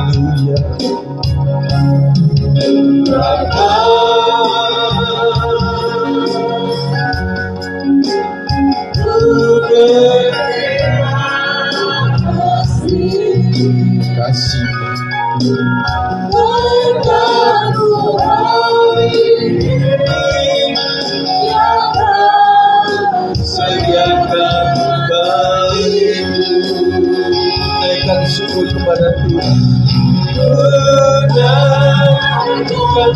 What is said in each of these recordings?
Haleluya. Kasih saya akan naikkan syukur kepada Tuhan. Naikkan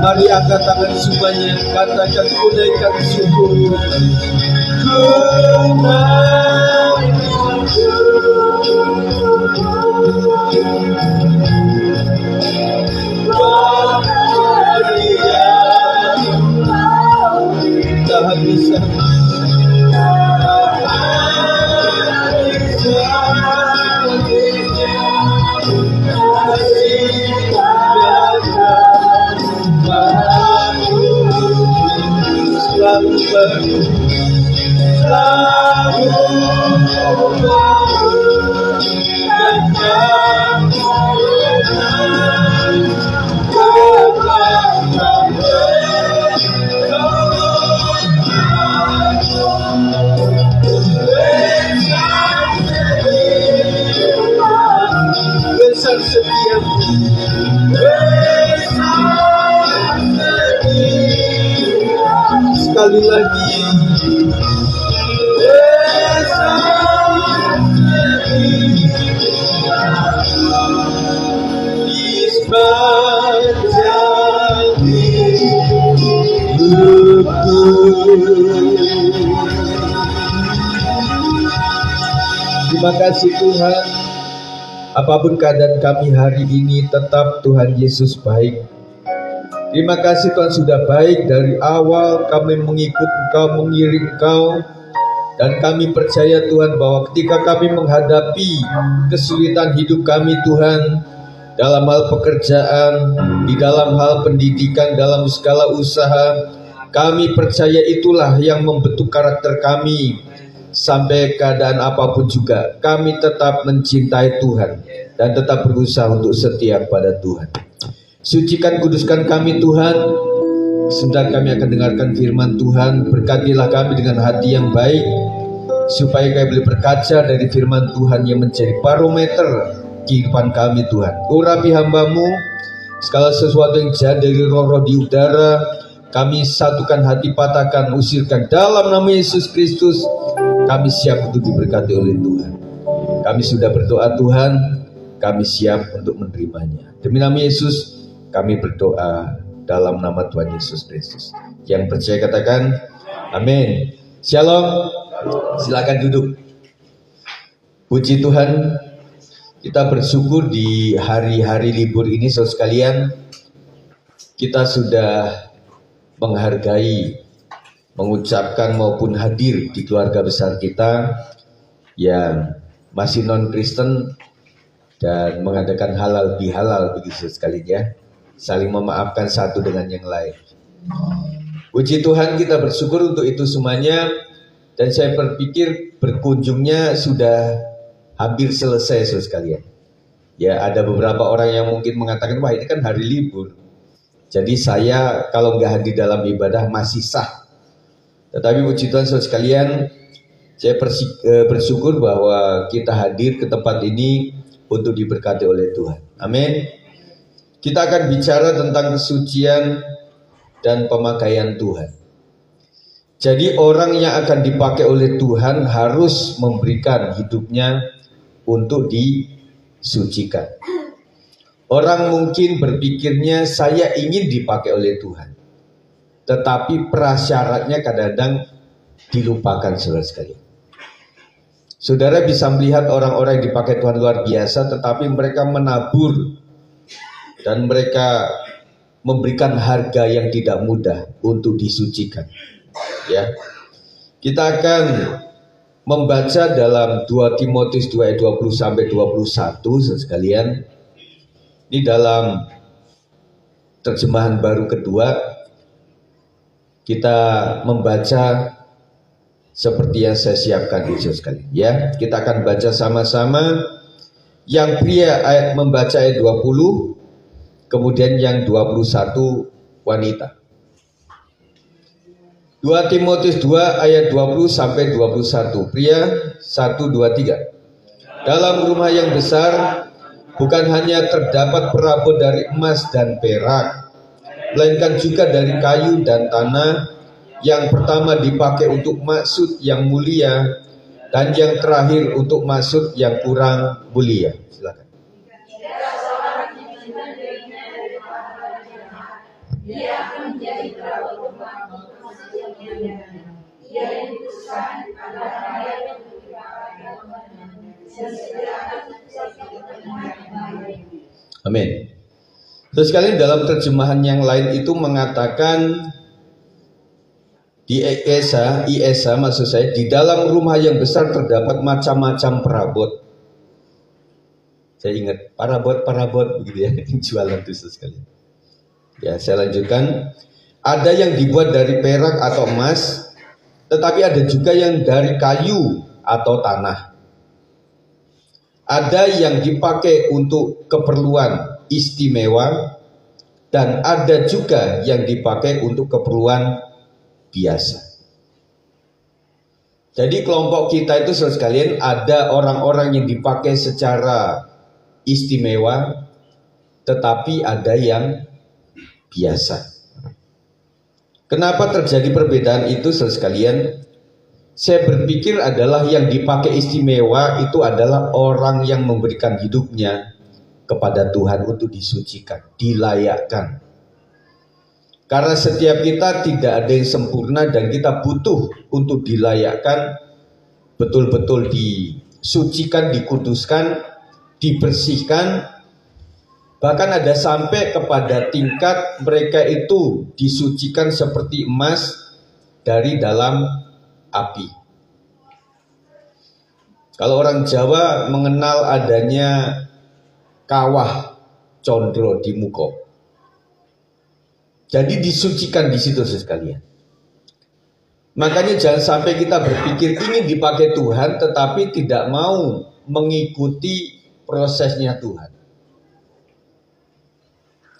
Mari angkat tangan semuanya, katakan kunaikan syukur. Kunaikan syukur. Tak bisa. Besar setiamu, sekali lagi. Terima kasih Tuhan. Apapun keadaan kami hari ini, tetap Tuhan Yesus baik. Terima kasih Tuhan sudah baik dari awal kami mengikut Engkau, mengiring Engkau. Dan kami percaya Tuhan bahwa ketika kami menghadapi kesulitan hidup kami Tuhan, dalam hal pekerjaan, di dalam hal pendidikan, dalam segala usaha, kami percaya itulah yang membentuk karakter kami. Sampai keadaan apapun juga, kami tetap mencintai Tuhan dan tetap berusaha untuk setia kepada Tuhan. Sucikan, kuduskan kami Tuhan. Sebentar kami akan dengarkan firman Tuhan. Berkatilah kami dengan hati yang baik, supaya kami boleh berkaca dari firman Tuhan yang menjadi barometer kehidupan kami Tuhan. Urapi hamba-Mu, segala sesuatu yang jahat dari roh-roh di udara, kami satukan hati, patahkan, usirkan dalam nama Yesus Kristus. Kami siap untuk diberkati oleh Tuhan. Kami sudah berdoa Tuhan, kami siap untuk menerimanya. Demi nama Yesus, kami berdoa dalam nama Tuhan Yesus Kristus. Yang percaya katakan amin. Shalom. Silakan duduk. Puji Tuhan, kita bersyukur di hari-hari libur ini saudara sekalian, kita sudah menghargai, mengucapkan maupun hadir di keluarga besar kita yang masih non-Kristen dan mengadakan halal bihalal begitu sekali ya, saling memaafkan satu dengan yang lain. Puji Tuhan, kita bersyukur untuk itu semuanya. Dan saya berpikir berkunjungnya sudah hampir selesai saudara sekalian. Ya, ada beberapa orang yang mungkin mengatakan, wah ini kan hari libur, jadi saya kalau nggak hadir dalam ibadah masih sah. Tetapi puji Tuhan saudara sekalian, saya bersyukur bahwa kita hadir ke tempat ini untuk diberkati oleh Tuhan. Amin. Kita akan bicara tentang kesucian dan pemakaian Tuhan. Jadi orang yang akan dipakai oleh Tuhan harus memberikan hidupnya untuk disucikan. Orang mungkin berpikirnya saya ingin dipakai oleh Tuhan, tetapi prasyaratnya kadang-kadang dilupakan, saudara sekalian. Saudara bisa melihat orang-orang yang dipakai Tuhan luar biasa, tetapi mereka menabur dan mereka memberikan harga yang tidak mudah untuk disucikan. Ya, kita akan membaca dalam 2 Timotius 2 ayat 20 sampai 21 sekalian. Ini dalam terjemahan baru kedua. Kita membaca seperti yang saya siapkan di sekali. Ya, kita akan baca sama-sama. Yang pria membaca ayat 20, kemudian yang 21 wanita. 2 Timotius 2 ayat 20 sampai 21. Pria 1 2 3. Dalam rumah yang besar bukan hanya terdapat perabot dari emas dan perak, melainkan juga dari kayu dan tanah. Yang pertama dipakai untuk maksud yang mulia, dan yang terakhir untuk maksud yang kurang mulia. Silakan. Amin. Terus sekali dalam terjemahan yang lain itu mengatakan di IESA maksud saya, di dalam rumah yang besar terdapat macam-macam perabot. Saya ingat parabot begitu ya, jualan itu sekali. Ya, saya lanjutkan. Ada yang dibuat dari perak atau emas, tetapi ada juga yang dari kayu atau tanah. Ada yang dipakai untuk keperluan istimewa, dan ada juga yang dipakai untuk keperluan biasa. Jadi kelompok kita itu saudara sekalian, ada orang-orang yang dipakai secara istimewa, tetapi ada yang biasa. Kenapa terjadi perbedaan itu saudara sekalian? Saya berpikir adalah yang dipakai istimewa itu adalah orang yang memberikan hidupnya kepada Tuhan untuk disucikan, dilayakkan. Karena setiap kita tidak ada yang sempurna dan kita butuh untuk dilayakkan, betul-betul disucikan, dikuduskan, dibersihkan. Bahkan ada sampai kepada tingkat mereka itu disucikan seperti emas dari dalam api. Kalau orang Jawa mengenal adanya kawah condro di muka. Jadi disucikan di situ sekalian. Makanya jangan sampai kita berpikir ingin dipakai Tuhan tetapi tidak mau mengikuti prosesnya Tuhan.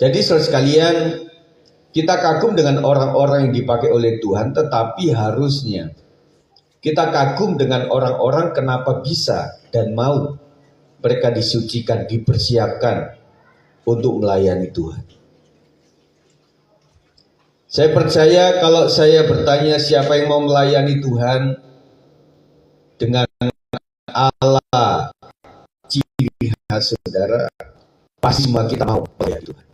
Jadi saudara sekalian, kita kagum dengan orang-orang yang dipakai oleh Tuhan, tetapi harusnya kita kagum dengan orang-orang kenapa bisa dan mau mereka disucikan, dipersiapkan untuk melayani Tuhan. Saya percaya kalau saya bertanya siapa yang mau melayani Tuhan dengan Allah ciri khas saudara, pasti semua kita mau melayani Tuhan.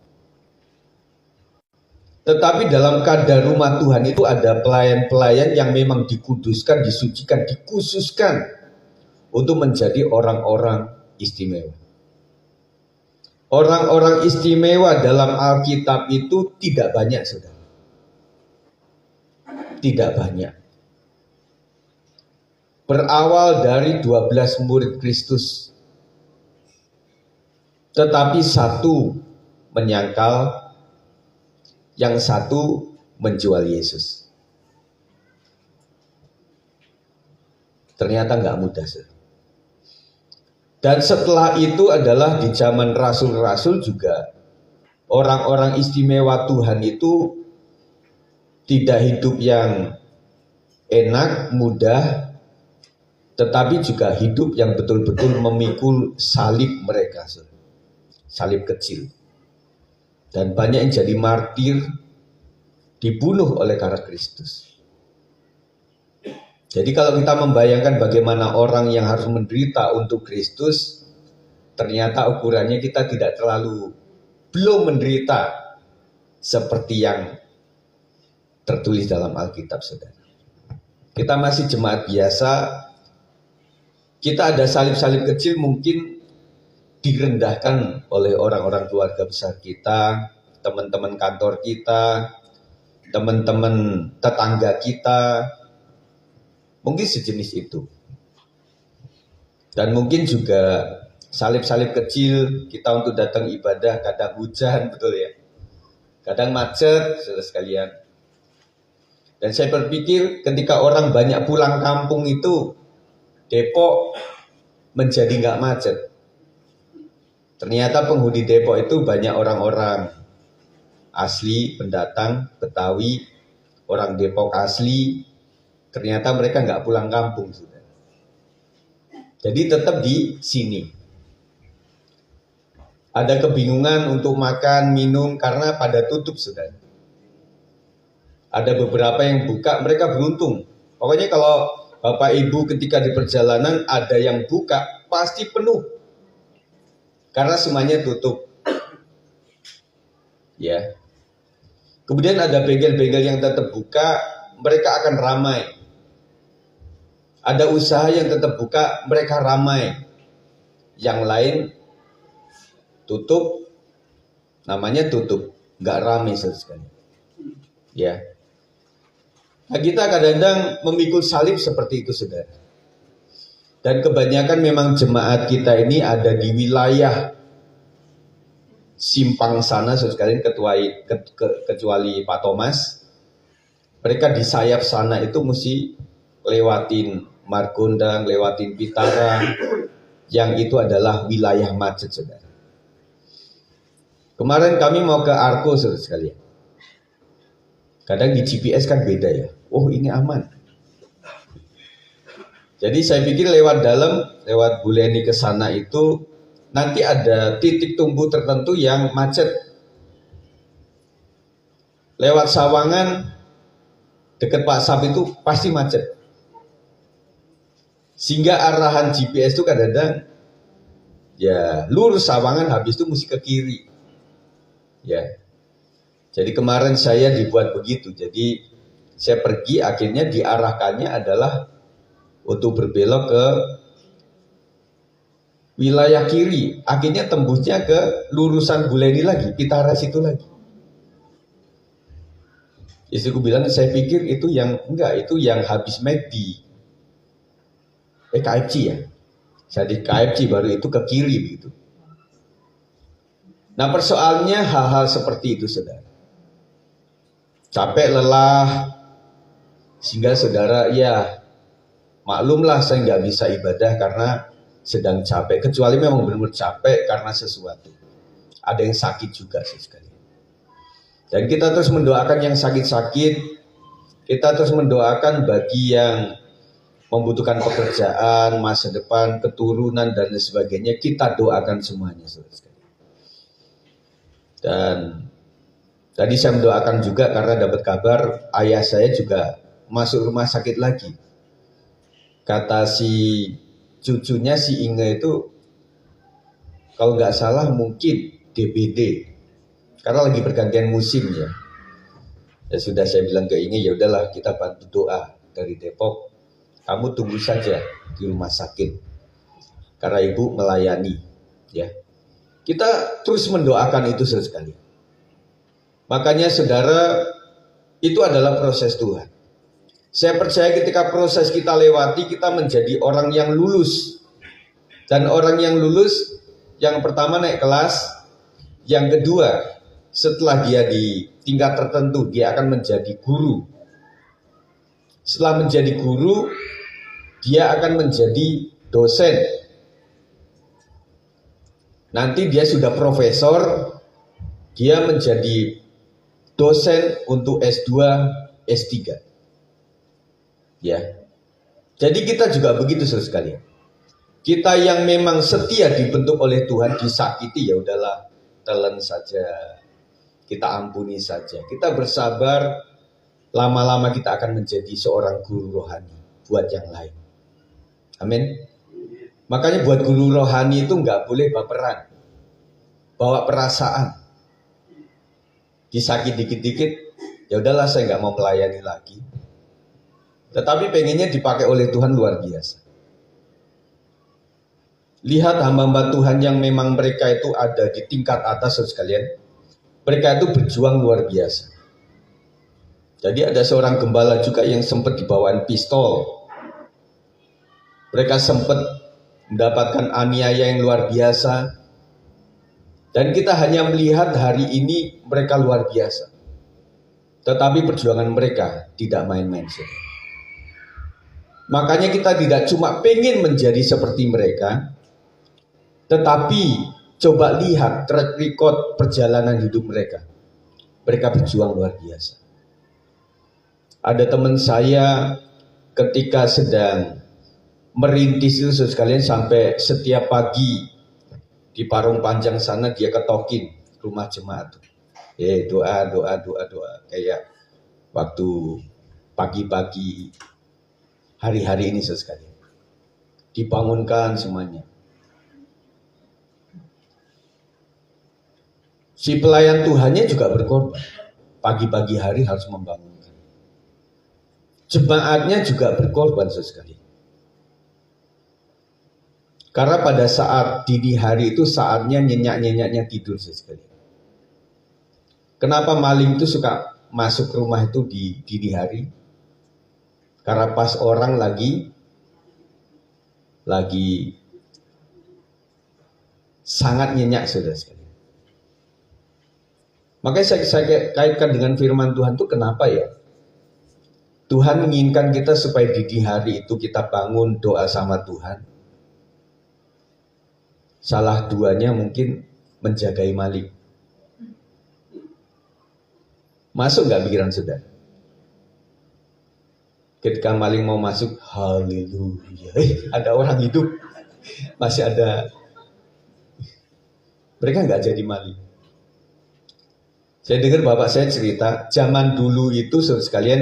Tetapi dalam kadar rumah Tuhan itu ada pelayan-pelayan yang memang dikuduskan, disucikan, dikhususkan untuk menjadi orang-orang istimewa. Orang-orang istimewa dalam Alkitab itu tidak banyak, saudara. Tidak banyak. Berawal dari 12 murid Kristus. Tetapi satu menyangkal, yang satu menjual Yesus. Ternyata nggak mudah, saudara. Dan setelah itu adalah di zaman rasul-rasul juga orang-orang istimewa Tuhan itu tidak hidup yang enak, mudah, tetapi juga hidup yang betul-betul memikul salib mereka, salib kecil. Dan banyak yang jadi martir, dibunuh oleh karena Kristus. Jadi kalau kita membayangkan bagaimana orang yang harus menderita untuk Kristus, ternyata ukurannya kita tidak terlalu belum menderita seperti yang tertulis dalam Alkitab, saudara. Kita masih jemaat biasa, kita ada salib-salib kecil mungkin direndahkan oleh orang-orang keluarga besar kita, teman-teman kantor kita, teman-teman tetangga kita, mungkin sejenis itu. Dan mungkin juga salib-salib kecil kita untuk datang ibadah, kadang hujan, betul ya, kadang macet, saudara sekalian. Dan saya berpikir ketika orang banyak pulang kampung itu, Depok menjadi nggak macet. Ternyata penghuni Depok itu banyak orang-orang asli, pendatang, Betawi, orang Depok asli. Ternyata mereka nggak pulang kampung, sudah. Jadi tetap di sini. Ada kebingungan untuk makan, minum karena pada tutup, sudah. Ada beberapa yang buka, mereka beruntung. Pokoknya kalau Bapak Ibu ketika di perjalanan ada yang buka, pasti penuh. Karena semuanya tutup. Ya. Kemudian ada bengkel-bengkel yang tetap buka, mereka akan ramai. Ada usaha yang tetap buka, mereka ramai. Yang lain tutup, namanya tutup, nggak ramai sekali. Ya. Nah, kita kadang-kadang memikul salib seperti itu, saudara. Dan kebanyakan memang jemaat kita ini ada di wilayah simpang sana, saudara sekalian, kecuali Pak Thomas. Mereka di sayap sana itu mesti lewatin Margondang, lewatin Pitara, yang itu adalah wilayah macet, saudara. Kemarin kami mau ke Arko, saudara sekalian. Kadang di GPS kan beda ya. Oh, ini aman. Jadi saya pikir lewat dalam, lewat Buleni ke sana itu nanti ada titik tumbuh tertentu yang macet. Lewat Sawangan dekat Pak Sap itu pasti macet. Sehingga arahan GPS itu kadang-kadang ya lurus Sawangan, habis itu mesti ke kiri. Ya. Jadi kemarin saya dibuat begitu. Jadi saya pergi, akhirnya diarahkannya adalah untuk berbelok ke wilayah kiri. Akhirnya tembusnya ke lurusan Buleni lagi, Pitara situ lagi. Istriku bilang, saya pikir itu yang enggak, itu yang habis McD. KFC ya. Jadi KFC baru itu ke kiri begitu. Nah, persoalannya hal-hal seperti itu, saudara. Capek, lelah, sehingga saudara ya maklumlah saya nggak bisa ibadah karena sedang capek. Kecuali memang benar-benar capek karena sesuatu. Ada yang sakit juga sekali. Dan kita terus mendoakan yang sakit-sakit. Kita terus mendoakan bagi yang membutuhkan pekerjaan, masa depan, keturunan dan lain sebagainya. Kita doakan semuanya, saudara. Dan tadi saya mendoakan juga karena dapat kabar ayah saya juga masuk rumah sakit lagi. Kata si cucunya, si Inge itu, kalau nggak salah mungkin DBD. Karena lagi pergantian musim ya. Ya sudah, saya bilang ke Inge, ya udahlah kita bantu doa dari Depok. Kamu tunggu saja di rumah sakit. Karena ibu melayani. Ya. Kita terus mendoakan itu sekali. Makanya saudara, itu adalah proses Tuhan. Saya percaya ketika proses kita lewati, kita menjadi orang yang lulus. Dan orang yang lulus, yang pertama naik kelas, yang kedua, setelah dia di tingkat tertentu, dia akan menjadi guru. Setelah menjadi guru, dia akan menjadi dosen. Nanti dia sudah profesor, dia menjadi dosen untuk S2, S3. Ya. Jadi kita juga begitu sekali. Kita yang memang setia dibentuk oleh Tuhan, disakiti ya udahlah, telan saja. Kita ampuni saja. Kita bersabar, lama-lama kita akan menjadi seorang guru rohani. buat yang lain. Amin. Makanya buat guru rohani itu nggak boleh baperan, bawa perasaan. Disakit dikit-dikit, ya udahlah saya nggak mau melayani lagi. Tetapi pengennya dipakai oleh Tuhan luar biasa. Lihat hamba-hamba Tuhan yang memang mereka itu ada di tingkat atas sekalian. Mereka itu berjuang luar biasa. Jadi ada seorang gembala juga yang sempat dibawain pistol. Mereka sempat mendapatkan aniaya yang luar biasa. Dan kita hanya melihat hari ini mereka luar biasa. Tetapi perjuangan mereka tidak main-main. Makanya kita tidak cuma pengen menjadi seperti mereka, tetapi coba lihat track record perjalanan hidup mereka. Mereka berjuang luar biasa. Ada teman saya ketika sedang merintis itu sekalian, sampai setiap pagi di Parung Panjang sana dia ketokin rumah jemaat. Doa kayak waktu pagi-pagi hari-hari ini sekalian. Dibangunkan semuanya. Si pelayan Tuhannya juga berkorban. Pagi-pagi hari harus membangunkan. Jemaatnya juga berkorban sekali. Karena pada saat dini hari itu saatnya nyenyak-nyenyaknya tidur sekali. Kenapa maling itu suka masuk rumah itu di dini hari? Karena pas orang lagi sangat nyenyak, saudara sekalian. Makanya saya kaitkan dengan firman Tuhan itu kenapa ya? Tuhan menginginkan kita supaya di dini hari itu kita bangun doa sama Tuhan. Salah duanya mungkin menjagai maling. Masuk nggak pikiran saudara? Ketika maling mau masuk, haleluya. Ada orang hidup, masih ada. Mereka nggak jadi maling. Saya dengar bapak saya cerita, zaman dulu itu saudara sekalian,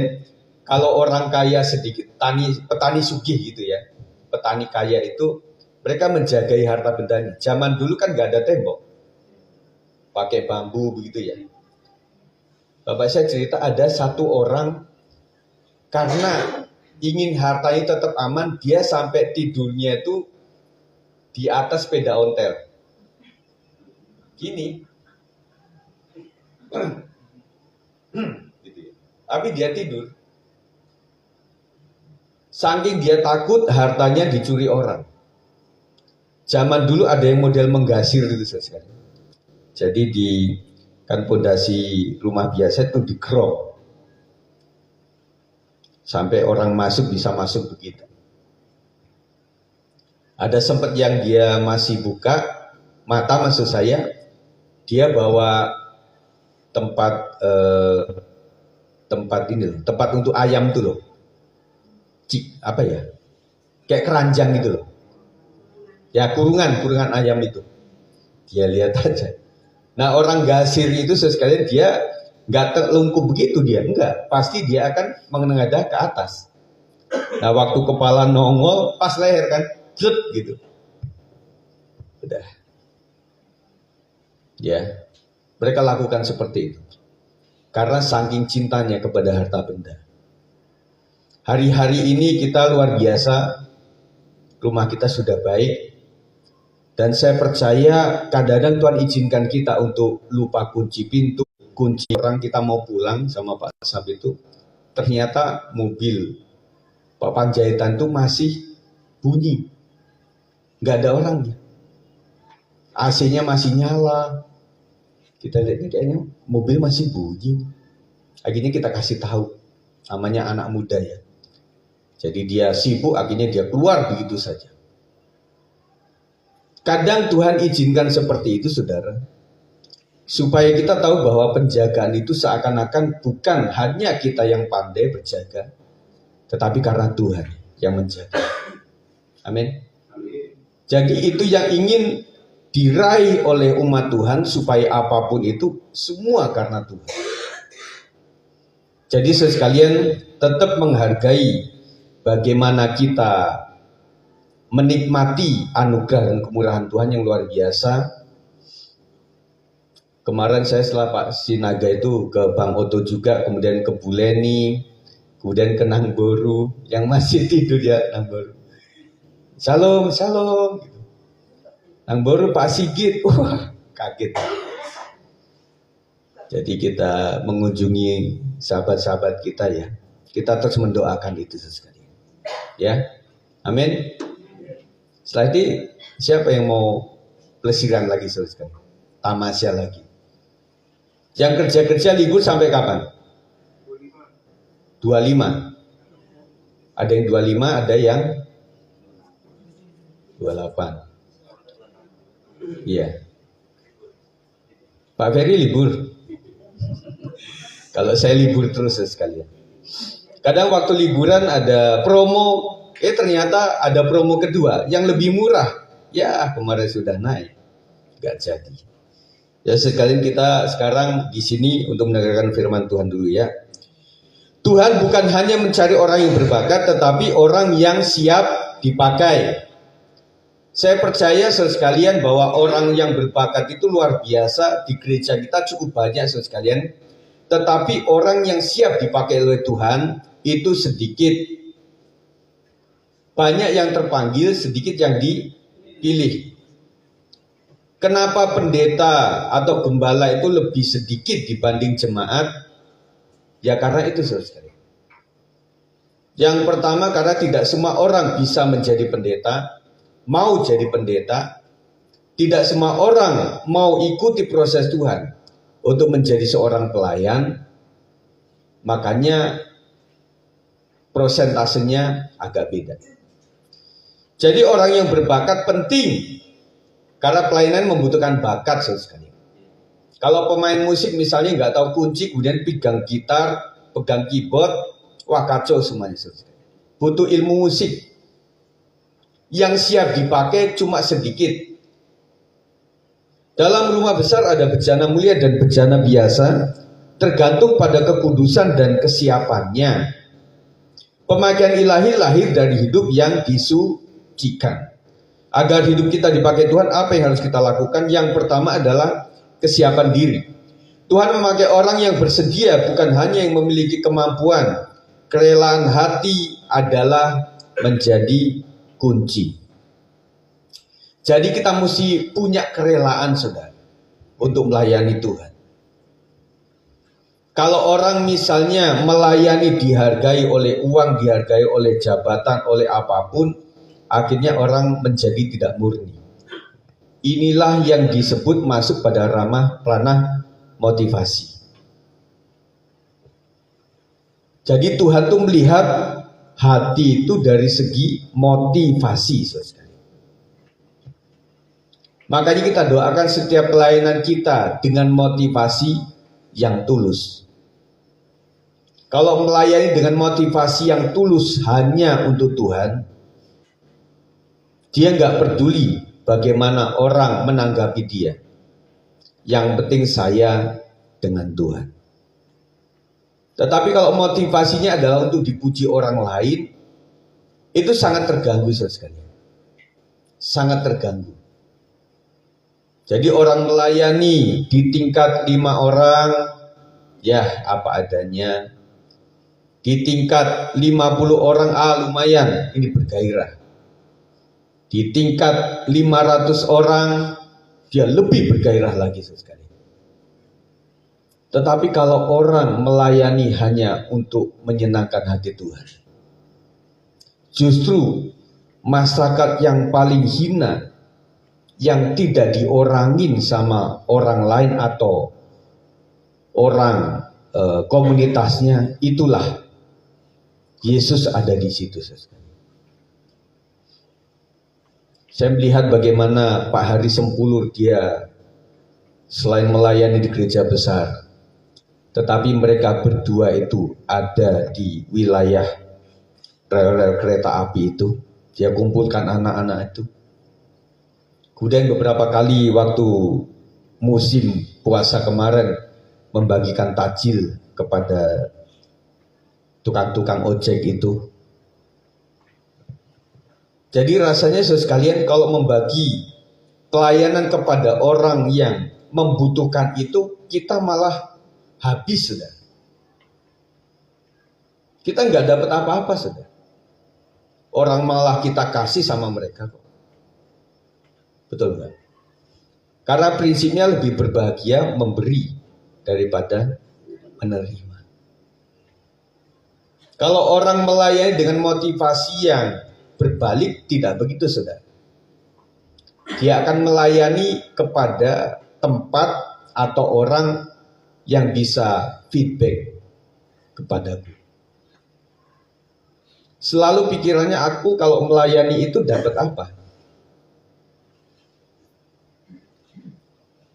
kalau orang kaya sedikit, petani sugih gitu ya, petani kaya itu, mereka menjagai harta bendanya. Zaman dulu kan nggak ada tembok, pakai bambu begitu ya. Bapak saya cerita ada satu orang karena ingin hartanya tetap aman, dia sampai tidurnya itu di atas sepeda ontel. Gini, gitu ya. Tapi dia tidur. Saking dia takut hartanya dicuri orang. Zaman dulu ada yang model menggasir itu sekali. Jadi di kan pondasi rumah biasa itu dikerok. Sampai orang masuk bisa masuk begitu. Ada sempat yang dia masih buka mata, maksud saya, dia bawa tempat ini loh, tempat untuk ayam tuh loh. Apa ya? Kayak keranjang gitu loh. Ya kurungan ayam itu. Dia lihat aja. Nah orang gasir itu sekalian dia nggak terlungkup begitu dia, enggak. Pasti dia akan menengadah ke atas. Nah waktu kepala nongol pas leher kan, jut gitu. Udah. Ya, mereka lakukan seperti itu. Karena saking cintanya kepada harta benda. Hari-hari ini kita luar biasa, rumah kita sudah baik. Dan saya percaya kadang-kadang Tuhan izinkan kita untuk lupa kunci pintu, kunci orang, kita mau pulang sama Pak Sab itu. Ternyata mobil Pak Panjaitan itu masih bunyi. Nggak ada orangnya. AC-nya masih nyala. Kita lihat ini kayaknya mobil masih bunyi. Akhirnya kita kasih tahu. Namanya anak muda ya. Jadi dia sibuk, akhirnya dia keluar begitu saja. Kadang Tuhan izinkan seperti itu saudara. Supaya kita tahu bahwa penjagaan itu seakan-akan bukan hanya kita yang pandai berjaga. Tetapi karena Tuhan yang menjaga. Amin. Jadi itu yang ingin diraih oleh umat Tuhan, supaya apapun itu semua karena Tuhan. Jadi sekalian tetap menghargai bagaimana kita menikmati anugerah dan kemurahan Tuhan yang luar biasa. Kemarin saya setelah Pak Sinaga itu ke Bang Oto juga, kemudian ke Bu Leni, kemudian ke Nangboru, yang masih tidur ya Nangboru. Shalom, shalom. Nangboru Pak Sigit, wah kaget. Jadi kita mengunjungi sahabat-sahabat kita ya. Kita terus mendoakan itu sekali. Ya, amin. Setelah itu siapa yang mau pelesiran lagi sekali? Tamasya lagi. Yang kerja-kerja libur sampai kapan? 25. Ada yang 25, ada yang 28. Iya. Pak Ferry libur. Kalau saya libur terus sekalian. Kadang waktu liburan ada promo, ternyata ada promo kedua yang lebih murah. Ya, kemarin sudah naik. Gak jadi. Ya, sekalian kita sekarang di sini untuk mendengarkan firman Tuhan dulu ya. Tuhan bukan hanya mencari orang yang berbakat, tetapi orang yang siap dipakai. Saya percaya sekalian bahwa orang yang berbakat itu luar biasa di gereja kita cukup banyak sekalian. Tetapi orang yang siap dipakai oleh Tuhan itu sedikit. Banyak yang terpanggil, sedikit yang dipilih. Kenapa pendeta atau gembala itu lebih sedikit dibanding jemaat? Ya karena itu saudara. Yang pertama karena tidak semua orang bisa menjadi pendeta, mau jadi pendeta. Tidak semua orang mau ikuti proses Tuhan untuk menjadi seorang pelayan. Makanya prosentasenya agak beda. Jadi orang yang berbakat penting. Karena pelayanan membutuhkan bakat sekali. Kalau pemain musik misalnya nggak tahu kunci, kemudian pegang gitar, pegang keyboard, wah kacau semuanya. Butuh ilmu musik. Yang siap dipakai cuma sedikit. Dalam rumah besar ada bejana mulia dan bejana biasa, tergantung pada kekudusan dan kesiapannya. Pemakaian ilahi lahir dari hidup yang disucikan. Agar hidup kita dipakai Tuhan, apa yang harus kita lakukan? Yang pertama adalah kesiapan diri. Tuhan memakai orang yang bersedia, bukan hanya yang memiliki kemampuan. Kerelaan hati adalah menjadi kunci. Jadi kita mesti punya kerelaan, saudara, untuk melayani Tuhan. Kalau orang misalnya melayani dihargai oleh uang, dihargai oleh jabatan, oleh apapun, akhirnya orang menjadi tidak murni. Inilah yang disebut masuk pada ranah motivasi. Jadi Tuhan tuh melihat hati itu dari segi motivasi, saudara. Makanya kita doakan setiap pelayanan kita dengan motivasi yang tulus. Kalau melayani dengan motivasi yang tulus hanya untuk Tuhan, dia nggak peduli bagaimana orang menanggapi dia. Yang penting saya dengan Tuhan. Tetapi kalau motivasinya adalah untuk dipuji orang lain, itu sangat terganggu sekali. Sangat terganggu. Jadi orang melayani di tingkat 5 orang, ya apa adanya. Di tingkat 50 orang, lumayan, ini bergairah. Di tingkat 500 orang, dia lebih bergairah lagi sekali. Tetapi kalau orang melayani hanya untuk menyenangkan hati Tuhan, justru masyarakat yang paling hina, yang tidak diorangin sama orang lain atau orang komunitasnya, itulah Yesus ada di situ. Saya melihat bagaimana Pak Hari Sempulur, dia selain melayani di gereja besar, tetapi mereka berdua itu ada di wilayah rel kereta api itu. Dia kumpulkan anak-anak itu. Kemudian beberapa kali waktu musim puasa kemarin membagikan takjil kepada tukang-tukang ojek itu. Jadi rasanya saudara sekalian kalau membagi pelayanan kepada orang yang membutuhkan itu, kita malah habis, saudara. Kita nggak dapat apa-apa, saudara. Orang malah kita kasih sama mereka kok. Betul nggak? Karena prinsipnya lebih berbahagia memberi daripada menerima. Kalau orang melayani dengan motivasi yang berbalik, tidak begitu, saudara. Dia akan melayani kepada tempat atau orang yang bisa feedback kepadaku. Selalu pikirannya, aku kalau melayani itu dapat apa?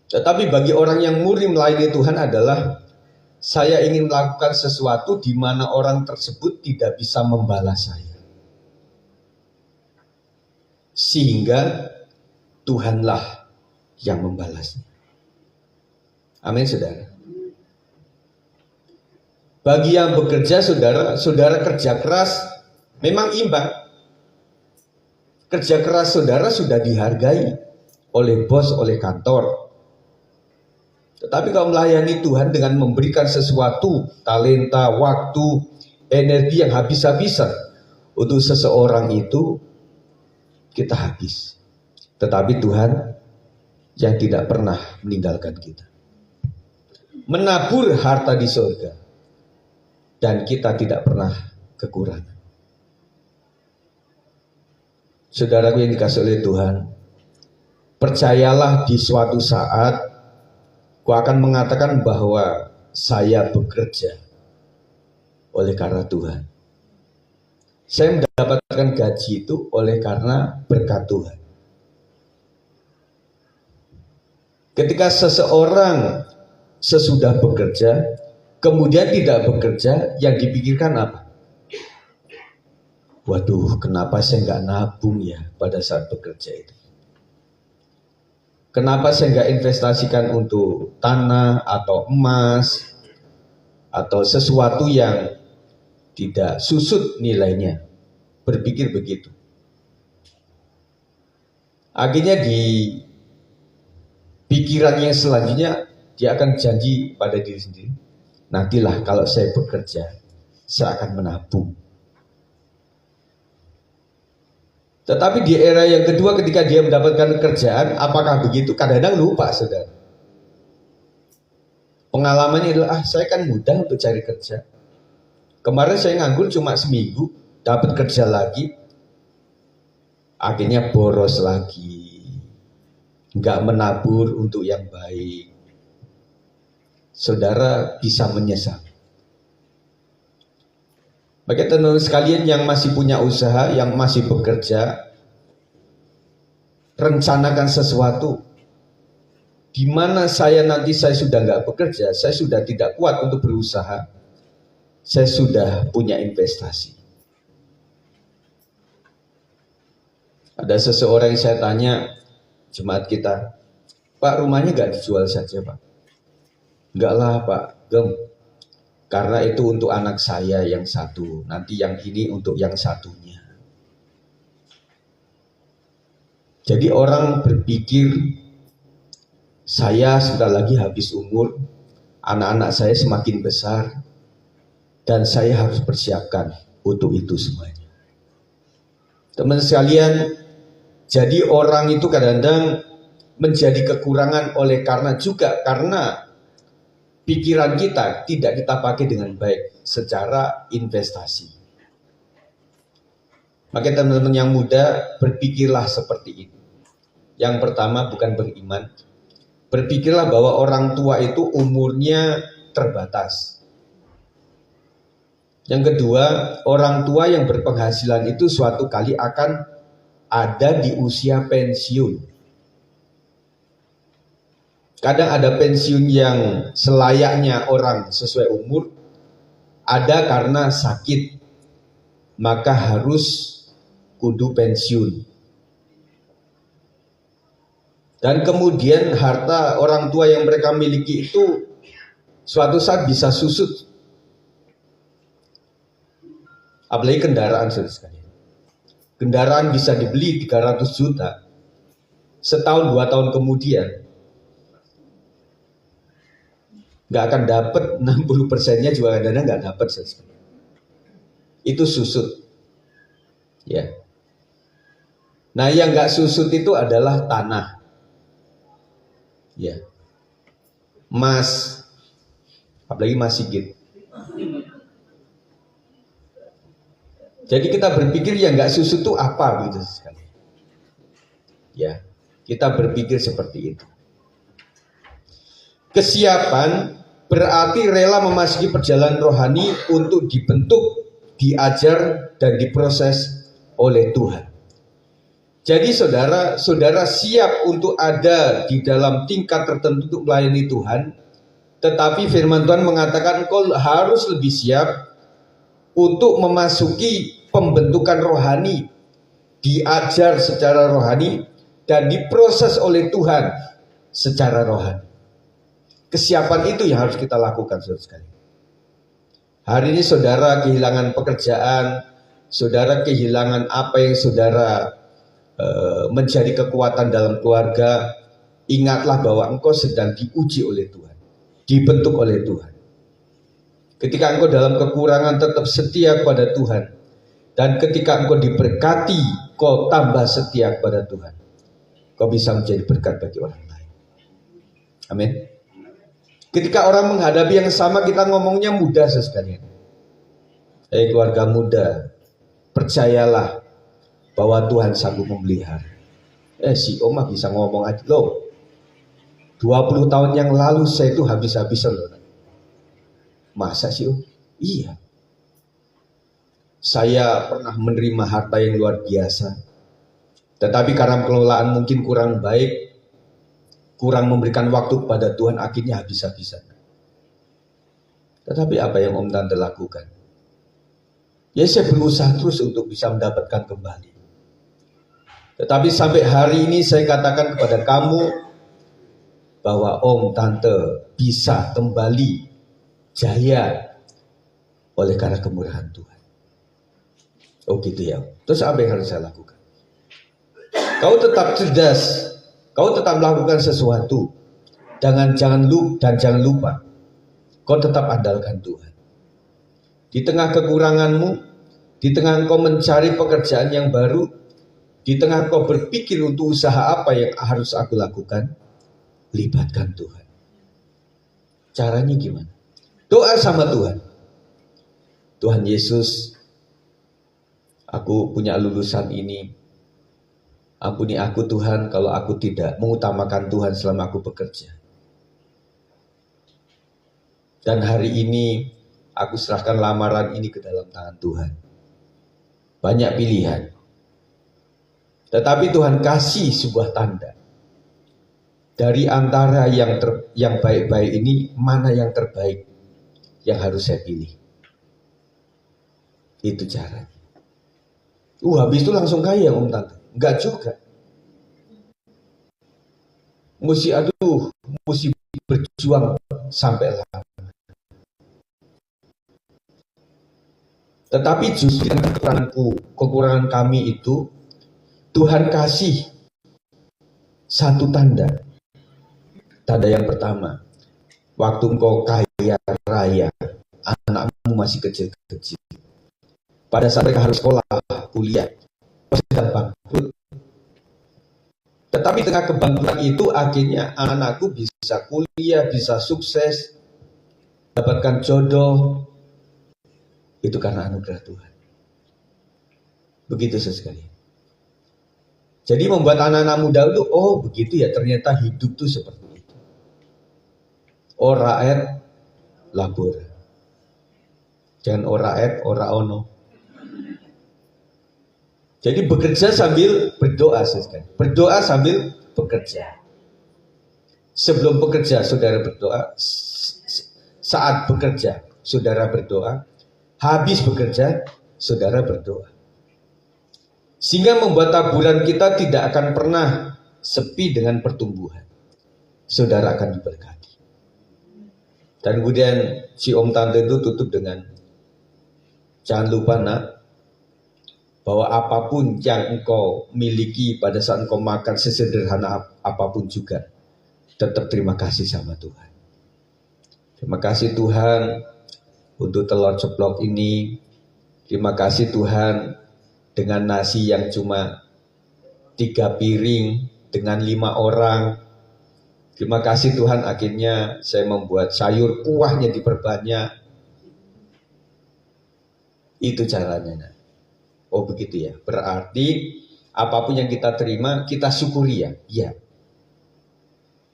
Tetapi bagi orang yang murni melayani Tuhan adalah, saya ingin melakukan sesuatu di mana orang tersebut tidak bisa membalas saya, sehingga Tuhanlah yang membalasnya. Amin, saudara. Bagi yang bekerja, saudara kerja keras memang imbang. Kerja keras saudara sudah dihargai oleh bos, oleh kantor. Tetapi kalau melayani Tuhan dengan memberikan sesuatu, talenta, waktu, energi yang habis-habisan untuk seseorang itu, kita habis. Tetapi Tuhan yang tidak pernah meninggalkan kita, menabur harta di surga, dan kita tidak pernah kekurangan. Saudaraku yang dikasihi oleh Tuhan, percayalah di suatu saat Kau akan mengatakan bahwa saya bekerja oleh karena Tuhan. Saya mendapatkan gaji itu oleh karena berkat Tuhan. Ketika seseorang sesudah bekerja, kemudian tidak bekerja, yang dipikirkan apa? Waduh, kenapa saya nggak nabung ya pada saat bekerja itu? Kenapa saya nggak investasikan untuk tanah atau emas atau sesuatu yang tidak susut nilainya? Berpikir begitu. Akhirnya di pikirannya selanjutnya dia akan janji pada diri sendiri, nantilah kalau saya bekerja, saya akan menabung. Tetapi di era yang kedua ketika dia mendapatkan kerjaan, apakah begitu? Kadang-kadang lupa, saudara. Pengalamannya adalah, saya kan mudah untuk cari kerja. Kemarin saya nganggur cuma seminggu, dapat kerja lagi, akhirnya boros lagi, nggak menabur untuk yang baik. Saudara bisa menyesal. Bagi teman-teman sekalian yang masih punya usaha, yang masih bekerja, rencanakan sesuatu. Di mana saya nanti saya sudah nggak bekerja, saya sudah tidak kuat untuk berusaha, saya sudah punya investasi. Ada seseorang yang saya tanya, jemaat kita, Pak, rumahnya nggak dijual saja, Pak? Enggak lah, Pak, karena itu untuk anak saya yang satu, nanti yang ini untuk yang satunya. Jadi orang berpikir, saya sebentar lagi habis umur, anak-anak saya semakin besar, dan saya harus persiapkan untuk itu semuanya. Teman sekalian, jadi orang itu kadang-kadang menjadi kekurangan karena pikiran kita tidak kita pakai dengan baik secara investasi. Maka teman-teman yang muda, berpikirlah seperti ini. Yang pertama, bukan beriman, berpikirlah bahwa orang tua itu umurnya terbatas. Yang kedua, orang tua yang berpenghasilan itu suatu kali akan ada di usia pensiun. Kadang ada pensiun yang selayaknya orang sesuai umur, ada karena sakit, maka harus kudu pensiun. Dan kemudian harta orang tua yang mereka miliki itu suatu saat bisa susut. Apalagi kendaraan, saudara sekalian. kendaraan bisa dibeli 300 juta, setahun 2 tahun kemudian nggak akan dapat 60%-nya juga kadang-kadang nggak dapat. Itu susut, ya. Nah, yang nggak susut itu adalah tanah, ya, emas, apalagi Mas Sigit. Jadi kita berpikir yang nggak susut itu apa gitu sekali. Ya, kita berpikir seperti itu. Kesiapan berarti rela memasuki perjalanan rohani untuk dibentuk, diajar, dan diproses oleh Tuhan. Jadi saudara siap untuk ada di dalam tingkat tertentu untuk melayani Tuhan. Tetapi firman Tuhan mengatakan engkau harus lebih siap untuk memasuki pembentukan rohani, diajar secara rohani, dan diproses oleh Tuhan secara rohani. Kesiapan itu yang harus kita lakukan, saudara sekalian. Hari ini saudara kehilangan pekerjaan, saudara kehilangan apa yang saudara menjadi kekuatan dalam keluarga. Ingatlah bahwa engkau sedang diuji oleh Tuhan, dibentuk oleh Tuhan. Ketika engkau dalam kekurangan tetap setia kepada Tuhan, dan ketika engkau diberkati, kau tambah setia kepada Tuhan, kau bisa menjadi berkat bagi orang lain. Amin. Ketika orang menghadapi yang sama, kita ngomongnya mudah sekalian. Keluarga muda, percayalah bahwa Tuhan sanggup memelihara. Si Oma bisa ngomong aja loh. 20 tahun yang lalu saya itu habis-habisan loh. Masa sih Om? Iya. Saya pernah menerima harta yang luar biasa. Tetapi karena pengelolaan mungkin kurang baik, kurang memberikan waktu kepada Tuhan, akhirnya habis-habisan. Tetapi apa yang Om Tante lakukan? Ya saya berusaha terus untuk bisa mendapatkan kembali. Tetapi sampai hari ini saya katakan kepada kamu bahwa Om Tante bisa kembali jaya oleh karena kemurahan Tuhan. Oh gitu ya. Terus apa yang harus saya lakukan? Kau tetap cerdas, kau tetap melakukan sesuatu. Jangan lupa, kau tetap andalkan Tuhan. Di tengah kekuranganmu, di tengah kau mencari pekerjaan yang baru, di tengah kau berpikir untuk usaha apa yang harus aku lakukan, libatkan Tuhan. Caranya gimana? Doa sama Tuhan. Tuhan Yesus, aku punya lulusan ini. Ampuni aku Tuhan kalau aku tidak mengutamakan Tuhan selama aku bekerja. Dan hari ini aku serahkan lamaran ini ke dalam tangan Tuhan. Banyak pilihan. Tetapi Tuhan kasih sebuah tanda. Dari antara yang baik-baik ini, mana yang terbaik yang harus saya pilih. Itu caranya. Habis itu langsung kaya Om Tante. Enggak juga. Mesti berjuang sampai lama. Tetapi justru kekurangan kami itu, Tuhan kasih satu tanda. Tanda yang pertama, waktu engkau kaya raya, anakmu masih kecil-kecil. Pada saat mereka harus sekolah, kuliah, sedang bangkrut. Tetapi tengah kebangkrutan itu akhirnya anakku bisa kuliah, bisa sukses, dapatkan jodoh. Itu karena anugerah Tuhan. Begitu sekali. Jadi membuat anak-anak muda itu, begitu ya, ternyata hidup tuh seperti itu. Ora et labor. Jangan ora et, ora ono. Jadi bekerja sambil berdoa, sekali. Berdoa sambil bekerja. Sebelum bekerja, saudara berdoa. Saat bekerja, saudara berdoa. Habis bekerja, saudara berdoa. Sehingga membuat taburan kita tidak akan pernah sepi dengan pertumbuhan. Saudara akan diberkati. Dan kemudian si Om Tante itu tutup dengan, jangan lupa nak, bahwa apapun yang engkau miliki pada saat engkau makan sesederhana apapun juga, tetap terima kasih sama Tuhan. Terima kasih Tuhan untuk telur ceplok ini. Terima kasih Tuhan dengan nasi yang cuma 3 piring dengan 5 orang. Terima kasih Tuhan, akhirnya saya membuat sayur kuahnya diperbanyak. Itu caranya. Oh begitu ya. Berarti apapun yang kita terima, kita syukuri ya. Iya.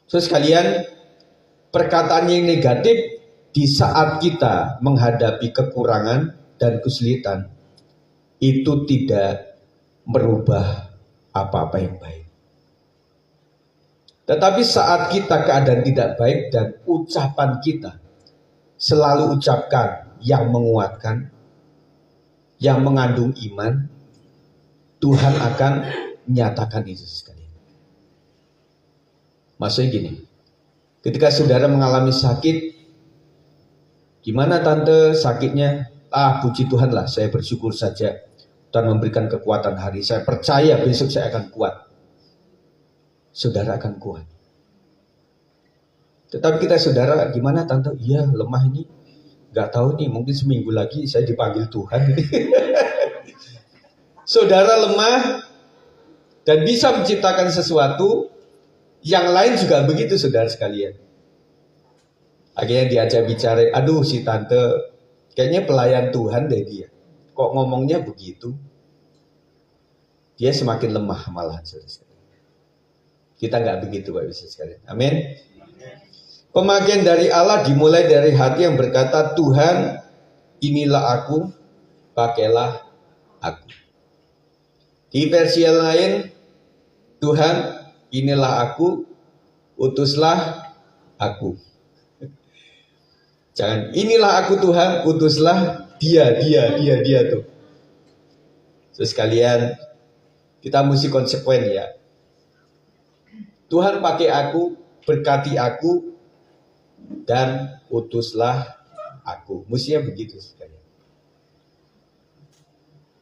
Terus kalian, perkataan yang negatif di saat kita menghadapi kekurangan dan kesulitan, itu tidak merubah apa-apa yang baik. Tetapi saat kita keadaan tidak baik dan ucapan kita selalu ucapkan yang menguatkan, yang mengandung iman, Tuhan akan nyatakan itu sekali. Maksudnya gini, ketika saudara mengalami sakit, gimana tante sakitnya? Puji Tuhan lah, saya bersyukur saja. Tuhan memberikan kekuatan hari, saya percaya besok saya akan kuat. Saudara akan kuat. Tetapi kita saudara, gimana tante? Iya lemah ini, gak tahu nih, mungkin seminggu lagi saya dipanggil Tuhan. Saudara lemah dan bisa menciptakan sesuatu, yang lain juga begitu saudara sekalian. Akhirnya diajak bicara, aduh si tante kayaknya pelayan Tuhan deh dia, kok ngomongnya begitu. Dia semakin lemah malahan saudara sekalian. Kita nggak begitu Bapak Ibu sekalian. Amin. Pemakaian dari Allah dimulai dari hati yang berkata, Tuhan inilah aku, pakailah aku. Di versi yang lain, Tuhan inilah aku, utuslah aku. Jangan inilah aku Tuhan, utuslah dia tuh. Terus sekalian, kita mesti konsekuen ya. Tuhan pakai aku, berkati aku, dan utuslah aku. Mestinya begitu sekalian.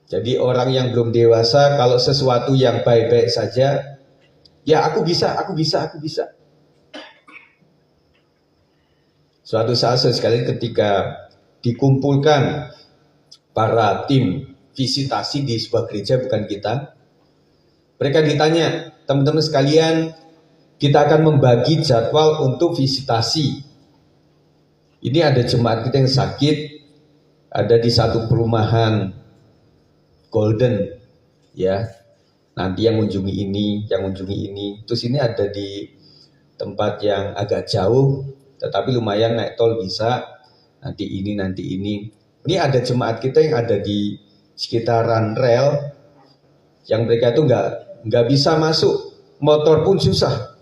Jadi orang yang belum dewasa, kalau sesuatu yang baik-baik saja, ya aku bisa. Suatu saat sekali ketika dikumpulkan para tim visitasi di sebuah gereja, bukan kita, mereka ditanya, teman-teman sekalian, kita akan membagi jadwal untuk visitasi. Ini ada jemaat kita yang sakit, ada di satu perumahan Golden, ya. Nanti yang mengunjungi ini, Terus ini ada di tempat yang agak jauh, tetapi lumayan naik tol bisa. Nanti ini. Ini ada jemaat kita yang ada di sekitaran rel, yang mereka itu nggak bisa masuk, motor pun susah.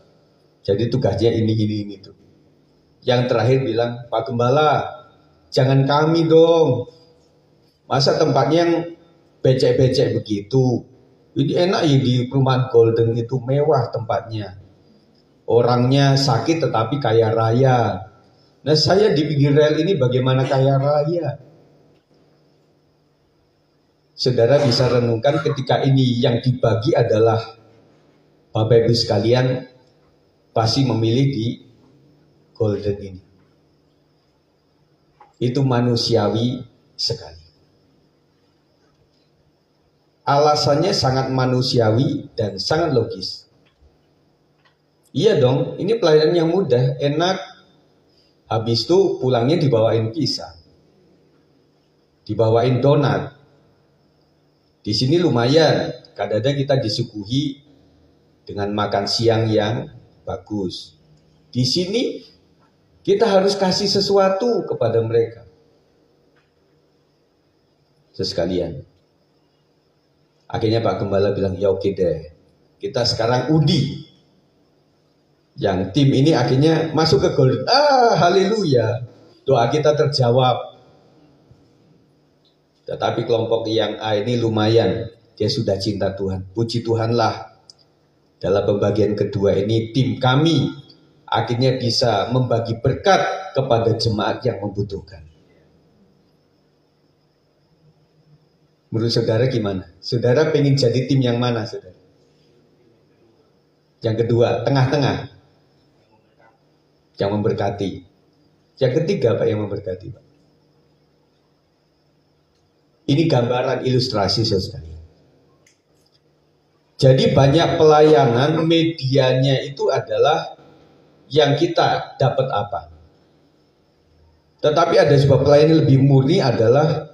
Jadi tugasnya ini tuh. Yang terakhir bilang, Pak Gembala, jangan kami dong. Masa tempatnya yang becek-becek begitu. Ini enak ya di perumahan Golden itu, mewah tempatnya. Orangnya sakit tetapi kaya raya. Nah saya di pinggir rel ini bagaimana kaya raya? Saudara bisa renungkan ketika ini yang dibagi adalah Bapak Ibu sekalian pasti memilih di Golden ini. Itu manusiawi sekali. Alasannya sangat manusiawi dan sangat logis. Iya dong, ini pelayanan yang mudah, enak. Habis itu pulangnya dibawain pisang, dibawain donat. Di sini lumayan, kadang-kadang kita disuguhi dengan makan siang yang bagus. Di sini kita harus kasih sesuatu kepada mereka. Sekalian. Akhirnya Pak Gembala bilang, ya oke deh, kita sekarang undi. Yang tim ini akhirnya masuk ke Golden. Haleluya, doa kita terjawab. Tetapi kelompok yang A ini lumayan, dia sudah cinta Tuhan. Puji Tuhanlah, dalam pembagian kedua ini tim kami akhirnya bisa membagi berkat kepada jemaat yang membutuhkan. Menurut saudara gimana? Saudara pengen jadi tim yang mana, saudara? Yang kedua, tengah-tengah. Yang memberkati. Yang ketiga, Pak, yang memberkati, Pak. Ini gambaran ilustrasi, saudara. Jadi banyak pelayanan medianya itu adalah yang kita dapat apa. Tetapi ada sebuah pelayanan lebih murni adalah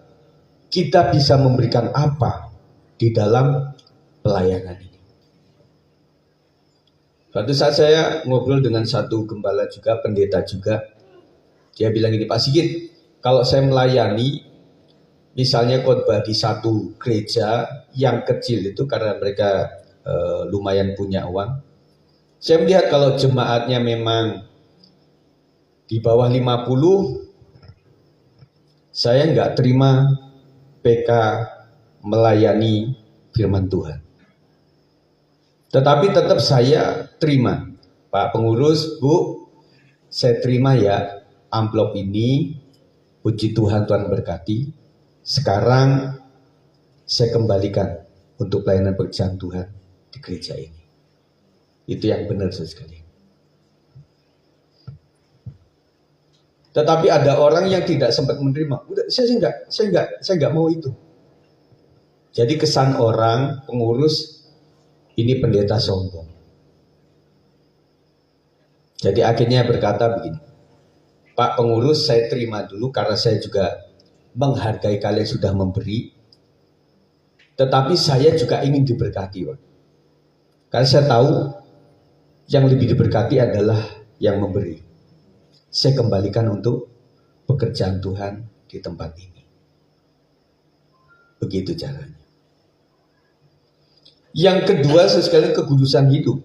kita bisa memberikan apa di dalam pelayanan ini. Suatu saat saya ngobrol dengan satu gembala juga, pendeta juga. Dia bilang gini, Pak Sigit, kalau saya melayani, misalnya khotbah di satu gereja yang kecil itu karena mereka lumayan punya uang. Saya melihat kalau jemaatnya memang di bawah 50, saya nggak terima PK melayani firman Tuhan. Tetapi tetap saya terima. Pak pengurus, Bu, saya terima ya amplop ini. Puji Tuhan, Tuhan berkati. Sekarang saya kembalikan untuk pelayanan pekerjaan Tuhan di gereja ini. Itu yang benar sekali. Tetapi ada orang yang tidak sempat menerima. Udah, saya nggak mau itu. Jadi kesan orang pengurus ini pendeta sombong. Jadi akhirnya berkata begini, Pak pengurus, saya terima dulu karena saya juga menghargai kalian sudah memberi. Tetapi saya juga ingin diberkati, Pak. Karena saya tahu yang lebih diberkati adalah yang memberi. Saya kembalikan untuk pekerjaan Tuhan di tempat ini. Begitu caranya. Yang kedua, sekali kekudusan hidup.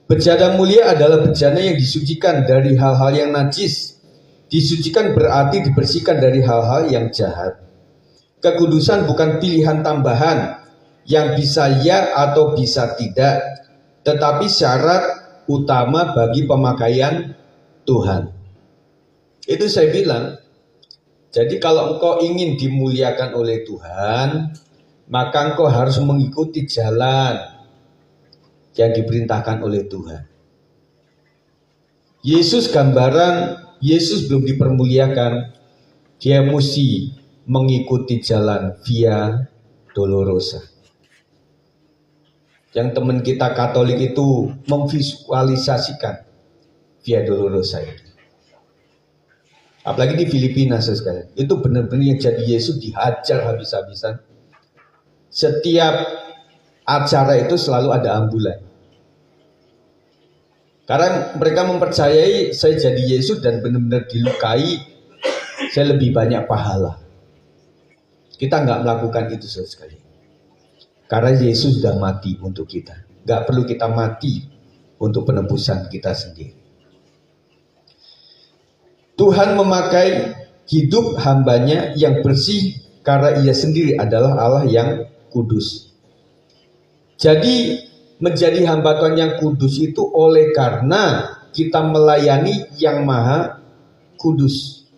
Bejana mulia adalah bejana yang disucikan dari hal-hal yang najis. Disucikan berarti dibersihkan dari hal-hal yang jahat. Kekudusan bukan pilihan tambahan yang bisa ya atau bisa tidak, tetapi syarat utama bagi pemakaian Tuhan. Itu saya bilang, jadi kalau engkau ingin dimuliakan oleh Tuhan, maka engkau harus mengikuti jalan yang diperintahkan oleh Tuhan. Yesus gambaran, Yesus belum dipermuliakan, dia mesti mengikuti jalan Via Dolorosa. Yang teman kita Katolik itu memvisualisasikan Via Dolorosa itu. Apalagi di Filipina sekalian, itu benar-benar yang jadi Yesus dihajar habis-habisan. Setiap acara itu selalu ada ambulan. Karena mereka mempercayai saya jadi Yesus dan benar-benar dilukai, saya lebih banyak pahala. Kita nggak melakukan itu sekali. Karena Yesus sudah mati untuk kita. Nggak perlu kita mati untuk penebusan kita sendiri. Tuhan memakai hidup hambanya yang bersih karena ia sendiri adalah Allah yang kudus. Jadi menjadi hamba Tuhan yang kudus itu oleh karena kita melayani yang maha kudus.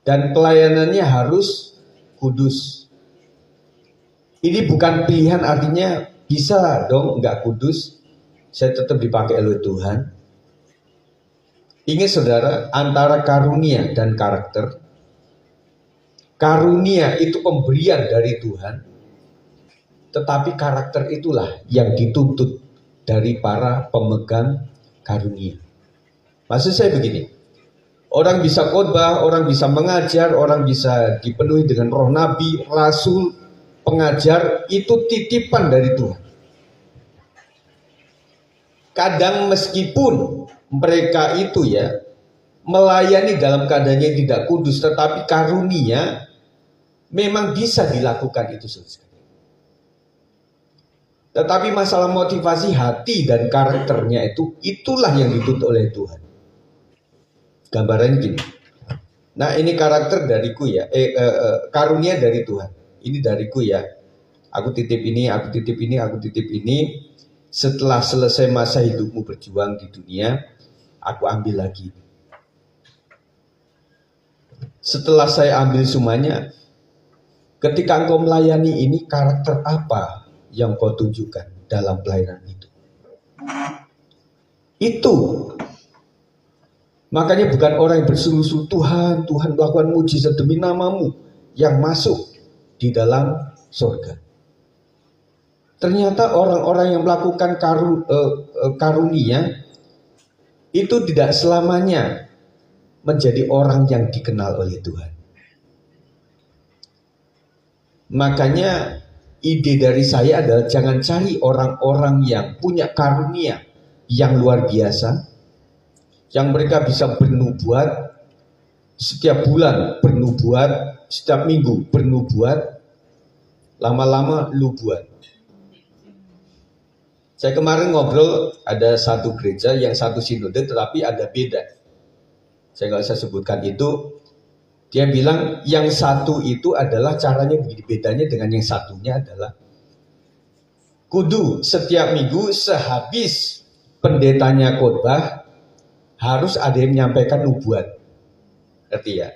Dan pelayanannya harus kudus. Ini bukan pilihan, artinya bisa dong nggak kudus, saya tetap dipakai oleh Tuhan. Ingat saudara, antara karunia dan karakter. Karunia itu pemberian dari Tuhan. Tetapi karakter itulah yang dituntut dari para pemegang karunia. Maksud saya begini. Orang bisa khotbah, orang bisa mengajar, orang bisa dipenuhi dengan roh nabi, rasul, pengajar. Itu titipan dari Tuhan. Kadang meskipun mereka itu ya melayani dalam keadaan yang tidak kudus, tetapi karunia memang bisa dilakukan itu saja. Tetapi masalah motivasi hati dan karakternya itulah yang dituntut oleh Tuhan. Gambarannya gini. Nah ini karakter dariku ya, karunia dari Tuhan. Ini dariku ya. Aku titip ini, aku titip ini, aku titip ini. Setelah selesai masa hidupmu berjuang di dunia, aku ambil lagi. Setelah saya ambil semuanya, Ketika engkau melayani ini, karakter apa yang kau tunjukkan dalam pelayanan itu? Itu. Makanya bukan orang yang bersungguh-sungguh, Tuhan melakukan mujizat demi namamu, yang masuk di dalam surga. Ternyata orang-orang yang melakukan karunia itu tidak selamanya menjadi orang yang dikenal oleh Tuhan. Makanya ide dari saya adalah jangan cari orang-orang yang punya karunia yang luar biasa, yang mereka bisa bernubuat setiap bulan, bernubuat setiap minggu, bernubuat, lama-lama lubuat. Saya kemarin ngobrol, ada satu gereja yang satu sinode tetapi ada beda. Saya nggak usah sebutkan itu. Dia bilang yang satu itu adalah caranya begini, bedanya dengan yang satunya adalah kudu setiap minggu sehabis pendetanya khotbah harus ada yang menyampaikan nubuat. Ngerti ya?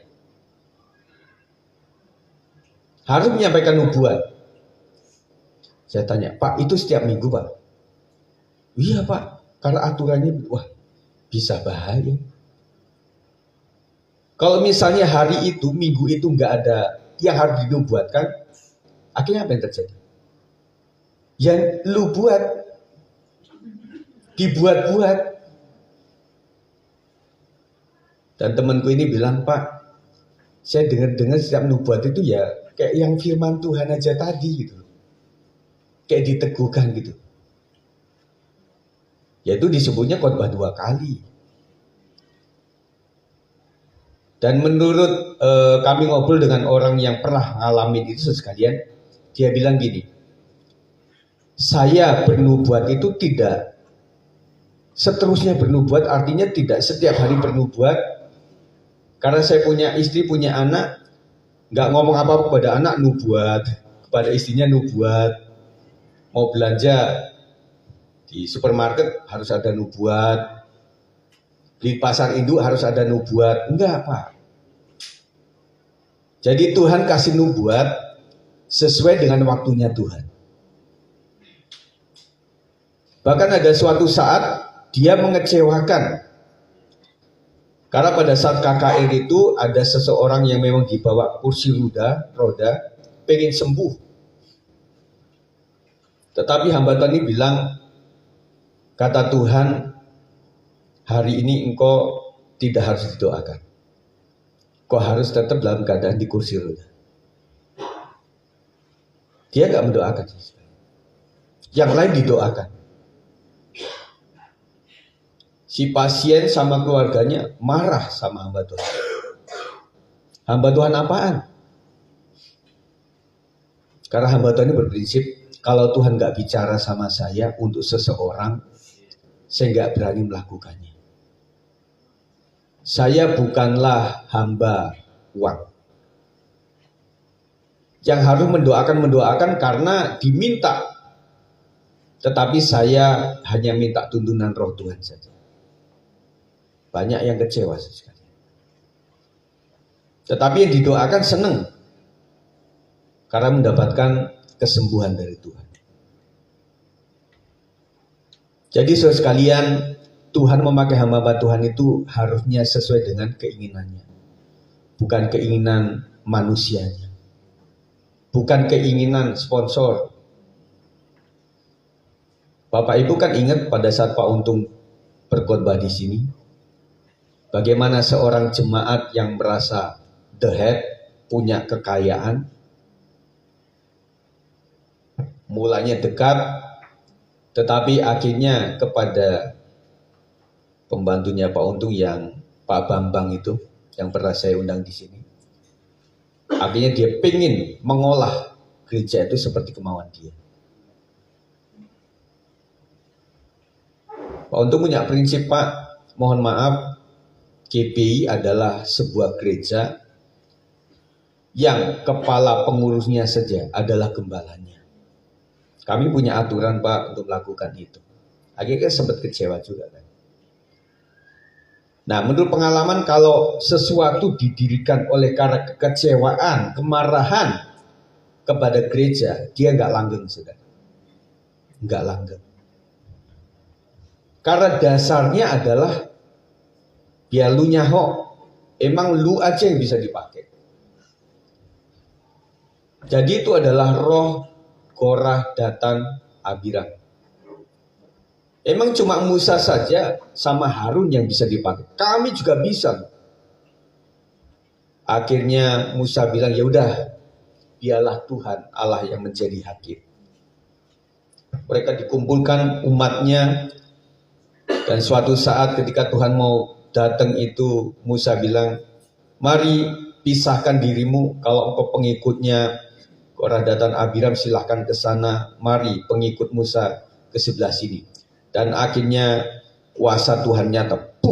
Harus menyampaikan nubuat. Saya tanya, Pak, itu setiap minggu, Pak? Iya, Pak, karena aturannya wah bisa bahaya. Kalau misalnya hari itu, minggu itu nggak ada yang harus dinubuatkan, akhirnya apa yang terjadi? Yang lu buat, dibuat-buat. Dan temanku ini bilang, Pak, saya dengar-dengar setiap nubuat itu ya kayak yang firman Tuhan aja tadi gitu. Kayak diteguhkan gitu. Yaitu disebutnya khotbah 2 kali. Dan menurut kami ngobrol dengan orang yang pernah ngalamin itu sekalian, dia bilang gini, saya bernubuat itu tidak seterusnya bernubuat, artinya tidak setiap hari bernubuat. Karena saya punya istri, punya anak, nggak ngomong apa-apa kepada anak, nubuat, kepada istrinya nubuat, mau belanja di supermarket harus ada nubuat, di pasar induk harus ada nubuat. Enggak, Pak. Jadi Tuhan kasih nubuat sesuai dengan waktunya Tuhan. Bahkan ada suatu saat dia mengecewakan. Karena pada saat KKR itu ada seseorang yang memang dibawa kursi roda, pengen sembuh. Tetapi hamba Tuhan ini bilang, kata Tuhan, hari ini engkau tidak harus didoakan. Kau harus tetap dalam keadaan di kursi roda. Dia nggak mendoakan. Yang lain didoakan. Si pasien sama keluarganya marah sama hamba Tuhan. Hamba Tuhan apaan? Karena hamba Tuhan ini berprinsip, kalau Tuhan nggak bicara sama saya untuk seseorang, saya nggak berani melakukannya. Saya bukanlah hamba uang. Yang harus mendoakan karena diminta. Tetapi saya hanya minta tuntunan roh Tuhan saja. Banyak yang kecewa sekali. Tetapi yang didoakan senang. Karena mendapatkan kesembuhan dari Tuhan. Jadi saudara sekalian, Tuhan memakai hamba Tuhan itu harusnya sesuai dengan keinginannya. Bukan keinginan manusianya. Bukan keinginan sponsor. Bapak Ibu kan ingat pada saat Pak Untung berkhotbah di sini. Bagaimana seorang jemaat yang merasa the head, punya kekayaan. Mulanya dekat, tetapi akhirnya kepada pembantunya Pak Untung yang Pak Bambang itu, yang pernah saya undang di sini. Akhirnya dia pengen mengolah gereja itu seperti kemauan dia. Pak Untung punya prinsip, Pak, mohon maaf, GPI adalah sebuah gereja yang kepala pengurusnya saja adalah gembalanya. Kami punya aturan, Pak, untuk melakukan itu. Akhirnya sempat kecewa juga kan. Nah, menurut pengalaman kalau sesuatu didirikan oleh karena kekecewaan, kemarahan, kepada gereja, dia nggak langgeng, saudara. Nggak langgeng. Karena dasarnya adalah ya lu nyaho, emang lu aja yang bisa dipakai. Jadi itu adalah roh Korah, Datan, Abiram. Emang cuma Musa saja sama Harun yang bisa dipakai. Kami juga bisa. Akhirnya Musa bilang, ya udah, biarlah Tuhan Allah yang menjadi hakim. Mereka dikumpulkan umatnya, dan suatu saat ketika Tuhan mau datang itu, Musa bilang, mari pisahkan dirimu. Kalau engkau pengikutnya Korah, Datan, Abiram, silahkan ke sana. Mari pengikut Musa ke sebelah sini. Dan akhirnya kuasa Tuhan nyata.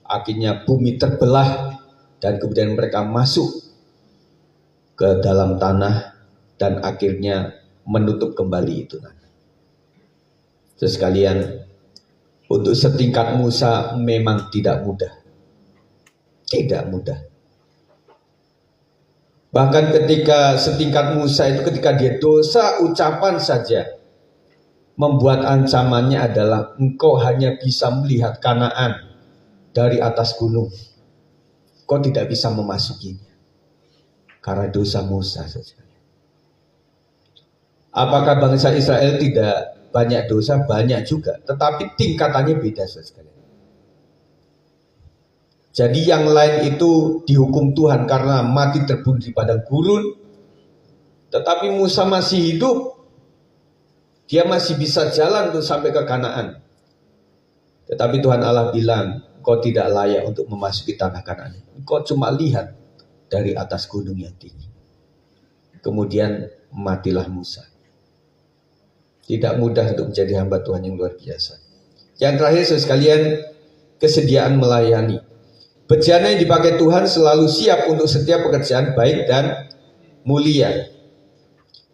Akhirnya bumi terbelah dan kemudian mereka masuk ke dalam tanah dan akhirnya menutup kembali itu. Terus sekalian, untuk setingkat Musa memang tidak mudah. Tidak mudah. Bahkan ketika setingkat Musa itu, ketika dia dosa ucapan saja, membuat ancamannya adalah engkau hanya bisa melihat Kanaan dari atas gunung. Kau tidak bisa memasukinya karena dosa Musa saja. Apakah bangsa Israel tidak banyak dosa? Banyak juga, tetapi tingkatannya beda saja. Jadi yang lain itu dihukum Tuhan karena mati terbunuh di padang gurun, tetapi Musa masih hidup. Dia masih bisa jalan untuk sampai ke Kanaan. Tetapi Tuhan Allah bilang, kau tidak layak untuk memasuki tanah Kanaan. Kau cuma lihat dari atas gunung yang tinggi. Kemudian matilah Musa. Tidak mudah untuk menjadi hamba Tuhan yang luar biasa. Yang terakhir, saudara sekalian, kesediaan melayani. Bejana yang dipakai Tuhan selalu siap untuk setiap pekerjaan baik dan mulia.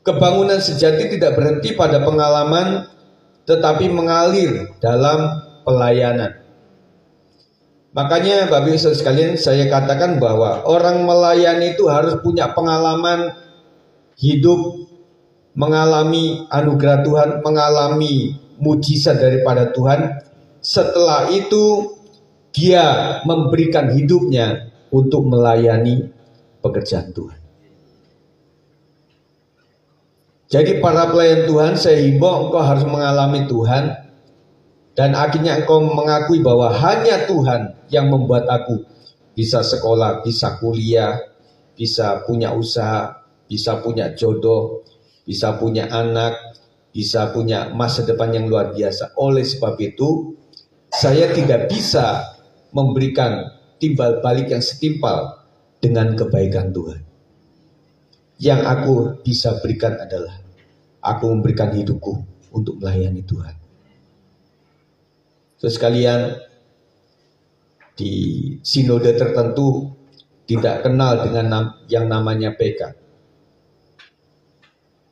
Kebangunan sejati tidak berhenti pada pengalaman, tetapi mengalir dalam pelayanan. Makanya Bapak Ibu sekalian, saya katakan bahwa orang melayani itu harus punya pengalaman hidup, mengalami anugerah Tuhan, mengalami mujizat daripada Tuhan. Setelah itu dia memberikan hidupnya untuk melayani pekerjaan Tuhan. Jadi para pelayan Tuhan, saya himbau engkau harus mengalami Tuhan, dan akhirnya engkau mengakui bahwa hanya Tuhan yang membuat aku bisa sekolah, bisa kuliah, bisa punya usaha, bisa punya jodoh, bisa punya anak, bisa punya masa depan yang luar biasa. Oleh sebab itu, saya tidak bisa memberikan timbal balik yang setimpal dengan kebaikan Tuhan. Yang aku bisa berikan adalah aku memberikan hidupku untuk melayani Tuhan. Terus sekalian, di sinode tertentu tidak kenal dengan yang namanya PK.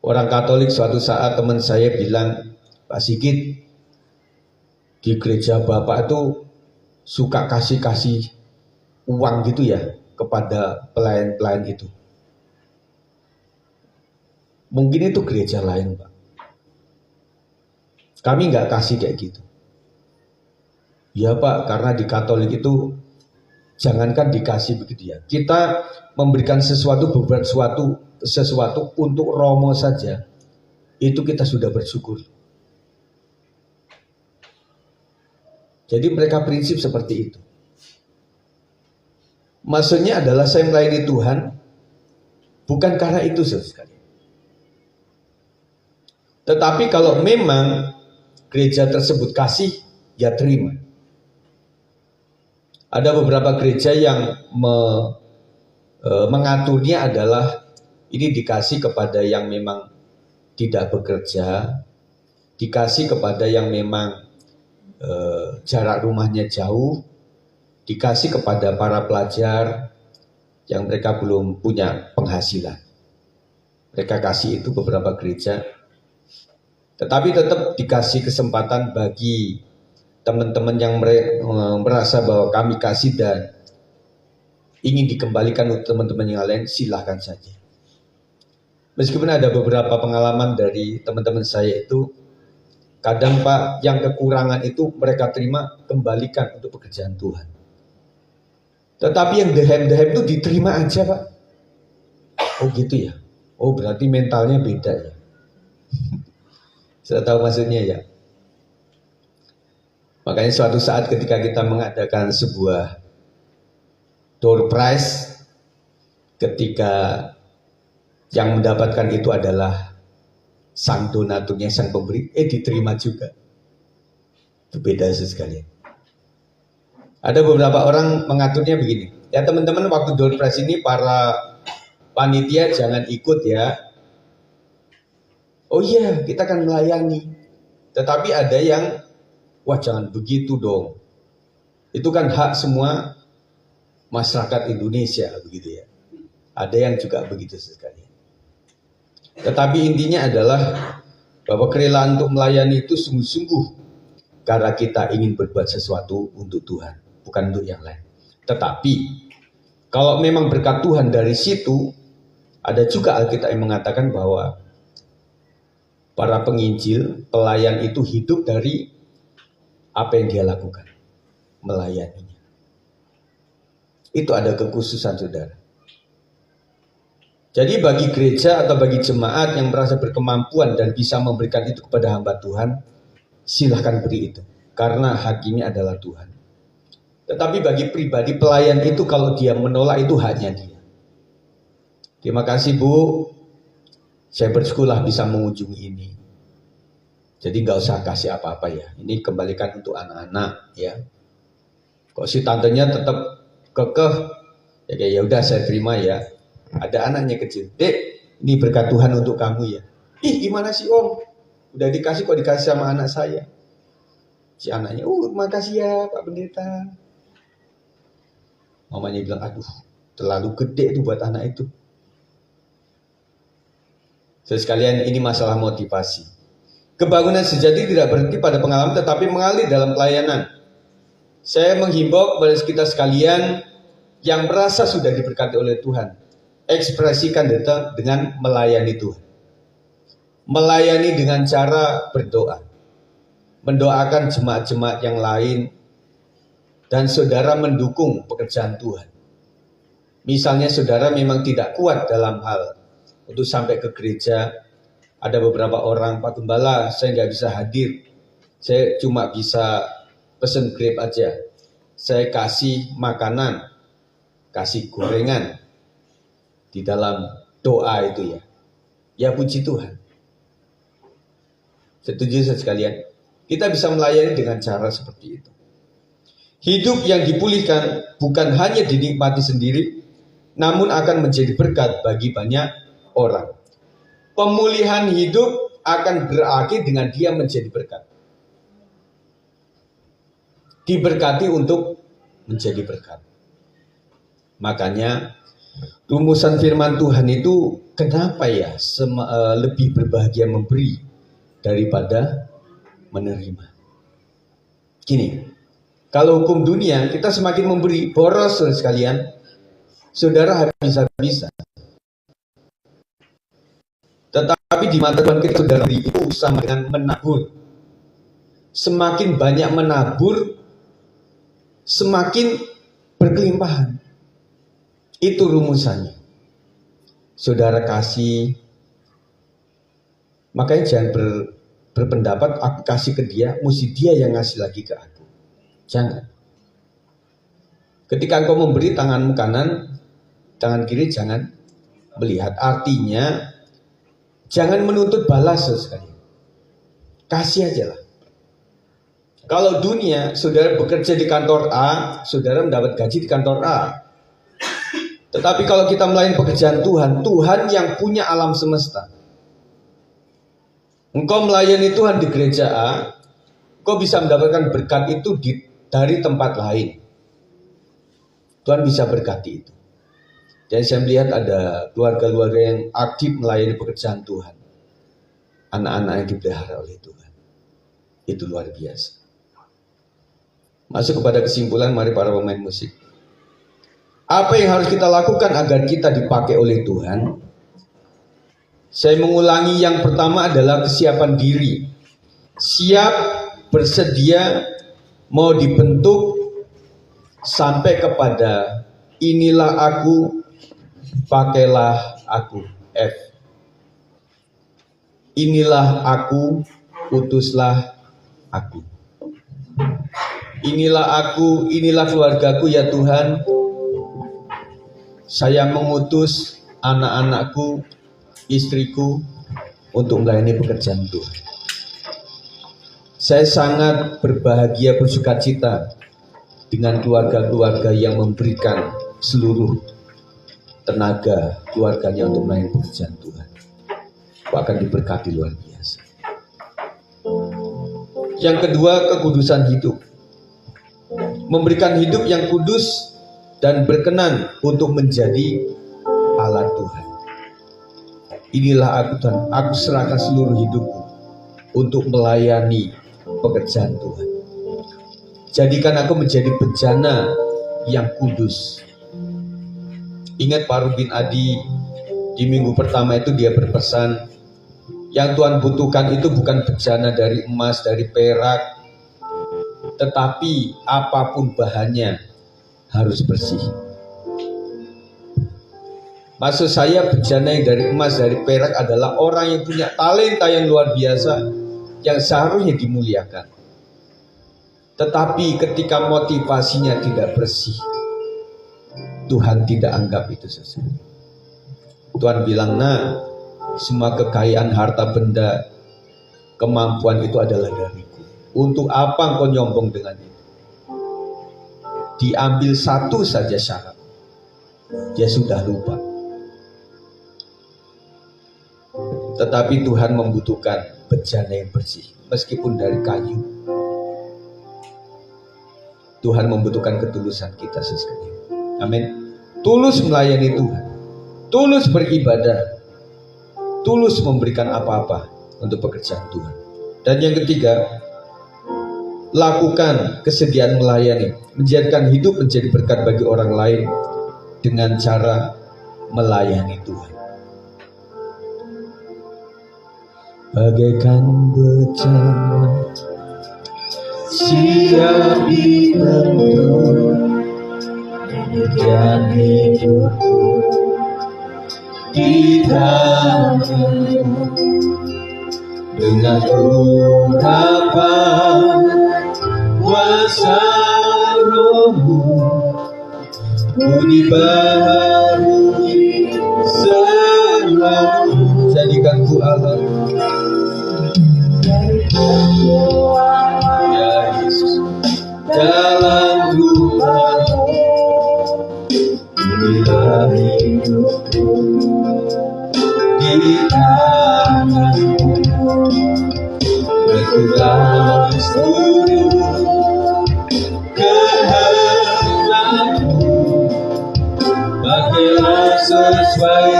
Orang Katolik suatu saat teman saya bilang, Pak Sigit, di gereja Bapak itu suka kasih uang gitu ya kepada pelayan-pelayan itu. Mungkin itu gereja lain, Pak. Kami nggak kasih kayak gitu. Ya Pak, karena di Katolik itu jangankan dikasih begitu ya. Kita memberikan sesuatu, beberapa sesuatu untuk Romo saja, itu kita sudah bersyukur. Jadi mereka prinsip seperti itu. Maksudnya adalah saya melayani Tuhan bukan karena itu sekali. Tetapi kalau memang gereja tersebut kasih, ya terima. Ada beberapa gereja yang mengaturnya adalah ini dikasih kepada yang memang tidak bekerja, dikasih kepada yang memang jarak rumahnya jauh, dikasih kepada para pelajar yang mereka belum punya penghasilan. Mereka kasih itu beberapa gereja. Tetapi tetap dikasih kesempatan bagi teman-teman yang merasa bahwa kami kasih dan ingin dikembalikan untuk teman-teman yang lain, silahkan saja. Meskipun ada beberapa pengalaman dari teman-teman saya itu, kadang Pak, yang kekurangan itu mereka terima, kembalikan untuk pekerjaan Tuhan. Tetapi yang dehem-dehem itu diterima aja Pak. Oh gitu ya. Oh berarti mentalnya beda ya. Saya tahu maksudnya ya. Makanya suatu saat ketika kita mengadakan sebuah door prize, ketika yang mendapatkan itu adalah sang donaturnya, sang pemberi, diterima juga. Itu beda sekali. Ada beberapa orang mengaturnya begini. Ya teman-teman, waktu door prize ini para panitia jangan ikut ya. Oh iya, kita akan melayani. Tetapi ada yang, wah jangan begitu dong. Itu kan hak semua masyarakat Indonesia, begitu ya. Ada yang juga begitu sekali. Tetapi intinya adalah bahwa kerelaan untuk melayani itu sungguh-sungguh karena kita ingin berbuat sesuatu untuk Tuhan, bukan untuk yang lain. Tetapi kalau memang berkat Tuhan dari situ, ada juga Alkitab yang mengatakan bahwa para penginjil, pelayan itu hidup dari apa yang dia lakukan, melayaninya. Itu ada kekhususan saudara. Jadi bagi gereja atau bagi jemaat yang merasa berkemampuan dan bisa memberikan itu kepada hamba Tuhan, silahkan beri itu. Karena hakimnya adalah Tuhan. Tetapi bagi pribadi pelayan itu, kalau dia menolak itu haknya dia. Terima kasih Bu, saya bersyukurlah bisa mengunjungi ini. Jadi nggak usah kasih apa-apa ya. Ini kembalikan untuk anak-anak ya. Kok si tantenya tetap kekeh, ya udah saya terima ya. Ada anaknya kecil, Dek, ini berkat Tuhan untuk kamu ya. Ih gimana sih Om? Udah dikasih kok dikasih sama anak saya. Si anaknya, makasih ya Pak Pendeta. Mamanya bilang, aduh terlalu gede itu buat anak itu. Jadi sekalian ini masalah motivasi. Kebangunan sejati tidak berhenti pada pengalaman tetapi mengalir dalam pelayanan. Saya menghimbau kepada kita sekalian yang merasa sudah diberkati oleh Tuhan. Ekspresikan dengan melayani Tuhan. Melayani dengan cara berdoa. Mendoakan jemaat-jemaat yang lain. Dan saudara mendukung pekerjaan Tuhan. Misalnya saudara memang tidak kuat dalam hal untuk sampai ke gereja. Ada beberapa orang, Pak Gembala, saya nggak bisa hadir. Saya cuma bisa pesen Grab aja. Saya kasih makanan, kasih gorengan. Di dalam doa itu ya. Ya puji Tuhan. Setuju sekalian. Kita bisa melayani dengan cara seperti itu. Hidup yang dipulihkan bukan hanya dinikmati sendiri, namun akan menjadi berkat bagi banyak orang. Pemulihan hidup akan berakhir dengan dia menjadi berkat. Diberkati untuk menjadi berkat. Makanya rumusan firman Tuhan itu kenapa ya lebih berbahagia memberi daripada menerima. Gini, kalau hukum dunia kita semakin memberi, boros sekalian, saudara habis-habisan. Tetapi di mata Tuhan kita saudara beri itu sama dengan menabur. Semakin banyak menabur, semakin berkelimpahan. Itu rumusannya. Saudara kasih, makanya jangan berpendapat aku kasih ke dia, mesti dia yang ngasih lagi ke aku. Jangan. Ketika engkau memberi tanganmu kanan, tangan kiri jangan melihat. Artinya jangan menuntut balas sekali. Kasih aja lah. Kalau dunia, saudara bekerja di kantor A, saudara mendapat gaji di kantor A. Tetapi kalau kita melayani pekerjaan Tuhan, Tuhan yang punya alam semesta. Engkau melayani Tuhan di gereja A, engkau bisa mendapatkan berkat itu dari tempat lain. Tuhan bisa berkati itu. Dan saya melihat ada keluarga-keluarga yang aktif melayani pekerjaan Tuhan. Anak-anak yang dipelihara oleh Tuhan. Itu luar biasa. Masuk kepada kesimpulan, mari para pemain musik. Apa yang harus kita lakukan agar kita dipakai oleh Tuhan? Saya mengulangi, yang pertama adalah kesiapan diri. Siap, bersedia, mau dibentuk sampai kepada inilah aku, pakailah aku. F. Inilah aku, utuslah aku. Inilah aku, inilah keluargaku ya Tuhan. Saya mengutus anak-anakku, istriku untuk melayani pekerjaan Tuhan. Saya sangat berbahagia, bersukacita dengan keluarga-keluarga yang memberikan seluruh tenaga keluarganya untuk melayani pekerjaan Tuhan. Bahkan diberkati luar biasa. Yang kedua, kekudusan hidup. Memberikan hidup yang kudus dan berkenan untuk menjadi alat Tuhan. Inilah aku Tuhan, aku serahkan seluruh hidupku untuk melayani pekerjaan Tuhan. Jadikan aku menjadi bejana yang kudus. Ingat Pak Rubin Adi di minggu pertama itu dia berpesan, yang Tuhan butuhkan itu bukan bejana dari emas, dari perak, tetapi apapun bahannya harus bersih. Maksud saya bejana yang dari emas, dari perak adalah orang yang punya talenta yang luar biasa, yang seharusnya dimuliakan. Tetapi ketika motivasinya tidak bersih, Tuhan tidak anggap itu sesuatu. Tuhan bilang, nah, semua kekayaan, harta benda, kemampuan itu adalah dariku. Untuk apa engkau nyombong dengan itu? Diambil satu saja syarat, dia sudah lupa. Tetapi Tuhan membutuhkan bejana yang bersih, meskipun dari kayu. Tuhan membutuhkan ketulusan kita sekali. Amin. Tulus melayani Tuhan, tulus beribadah, tulus memberikan apa-apa untuk pekerjaan Tuhan. Dan yang ketiga, lakukan kesediaan melayani, menjadikan hidup menjadi berkat bagi orang lain dengan cara melayani Tuhan. Bagaikan bejana siap dibentuk, dan hidupku di tanganmu, dengan urapan kuasa Roh-Mu, ku dibaharui selalu. Jadikan ku Allah, ya Yesus, dalam rumah-Mu, inilah hidupku di tangan-Mu, berkurang seluruh kehendak-Mu, pakailah sesuai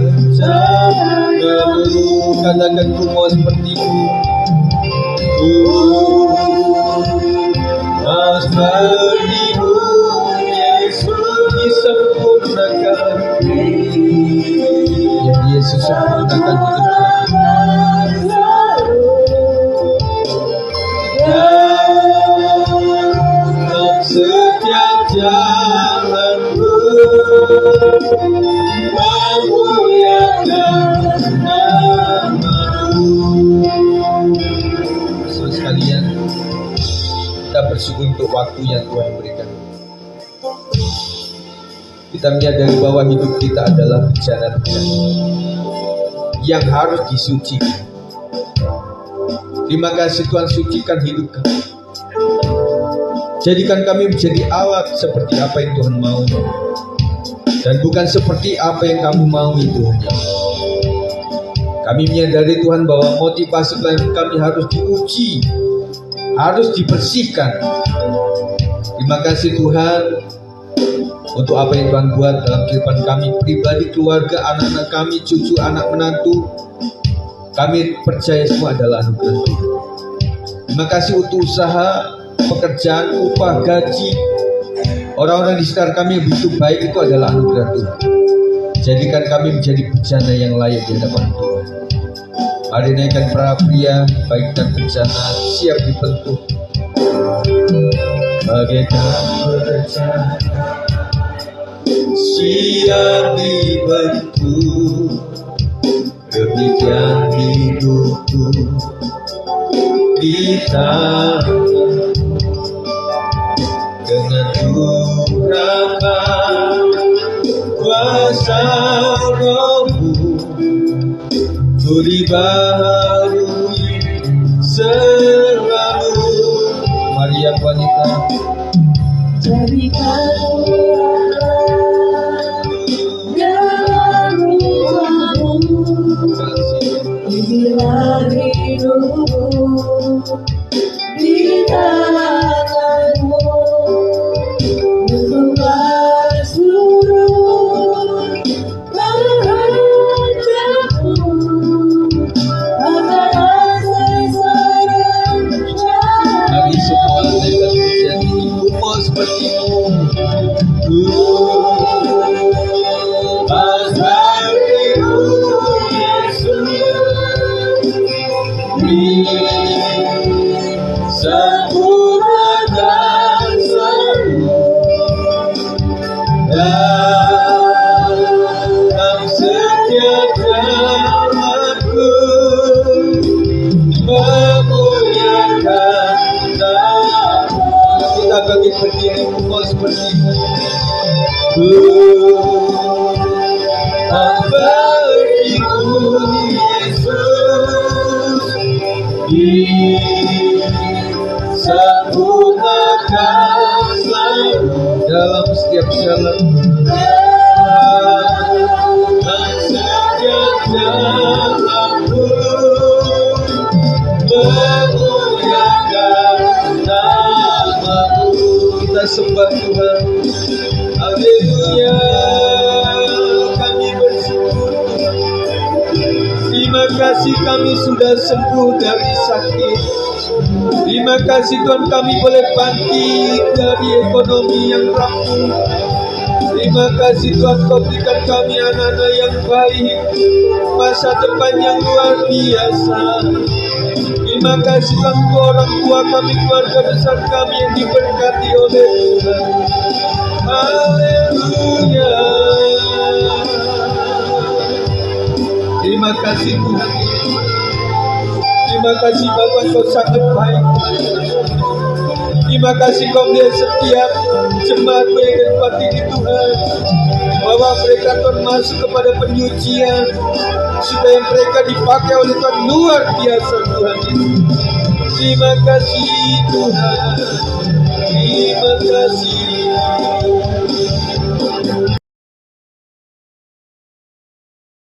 rencana-Mu. Katakan, ku mau seperti-Mu, ku mau seperti-Mu, Yesus disempurnakan. Ya Yesus sempurnakan hidup kami. Dalam setiap jalan-Mu, memuliakan nama-Mu. Saudara sekalian, kita bersyukur untuk waktu yang Tuhan berikan. Kita menyadari bahwa hidup kita adalah bejana-bejana yang harus disucikan. Terima kasih Tuhan, sucikan hidup kami. Jadikan kami menjadi alat seperti apa yang Tuhan mau, dan bukan seperti apa yang kamu mau itu. Kami menyadari Tuhan bahwa motivasi kami harus diuji, harus dibersihkan. Terima kasih Tuhan untuk apa yang Tuhan buat dalam kehidupan kami pribadi, keluarga, anak-anak kami, cucu, anak menantu. Kami percaya semua adalah anugerah Tuhan. Terima kasih untuk usaha, pekerjaan, upah, gaji, orang-orang di sekitar kami yang begitu baik, itu adalah anugerah Tuhan. Jadikan kami menjadi bejana yang layak di hadapan Tuhan. Mari naikkan para pria baik dan bejana siap dibentuk bagaikan bejana siap dibentuk. Demikian hidupku di tangan dengan urapan kuasa Rohmu, ku dibaharui selalu. Mari yang wanita, jadikan dalam rumahmu, inilah hidupku di tanganmu, berubah seluruh kehendakmu, agar selesai rencana. mari semua naikkan pujian ini, umur sepertimu. Mas beriku Yesus, sempurnakan seluruh dalam setiap jalanku, memuliakan nama. Kita bangkit berdiri, umur sepertimu. Beriku Yesus, sempurnakan selalu dalam setiap jalan, dalam setiap jalanku, memuliakan nama-Mu. Kita sembah Tuhan. Haleluya, kami bersyukur. Terima kasih kami sudah sembuh dari sakit. Terima kasih Tuhan, kami boleh bangkit dari ekonomi yang rapuh. Terima kasih Tuhan, Kau berikan kami anak-anak yang baik, masa depan yang luar biasa. Terima kasih Tuhan, orang tua kami, keluarga besar kami yang diberkati oleh Tuhan. Haleluya. Terima kasih Tuhan. Terima kasih Bapa, Kau sangat baik. Terima kasih Kau melihat setiap jemaat yang tempat ini Tuhan. Bahwa mereka Tuhan masuk kepada penyucian, supaya mereka dipakai oleh Tuhan luar biasa Tuhan. Terima kasih Tuhan. Terima kasih.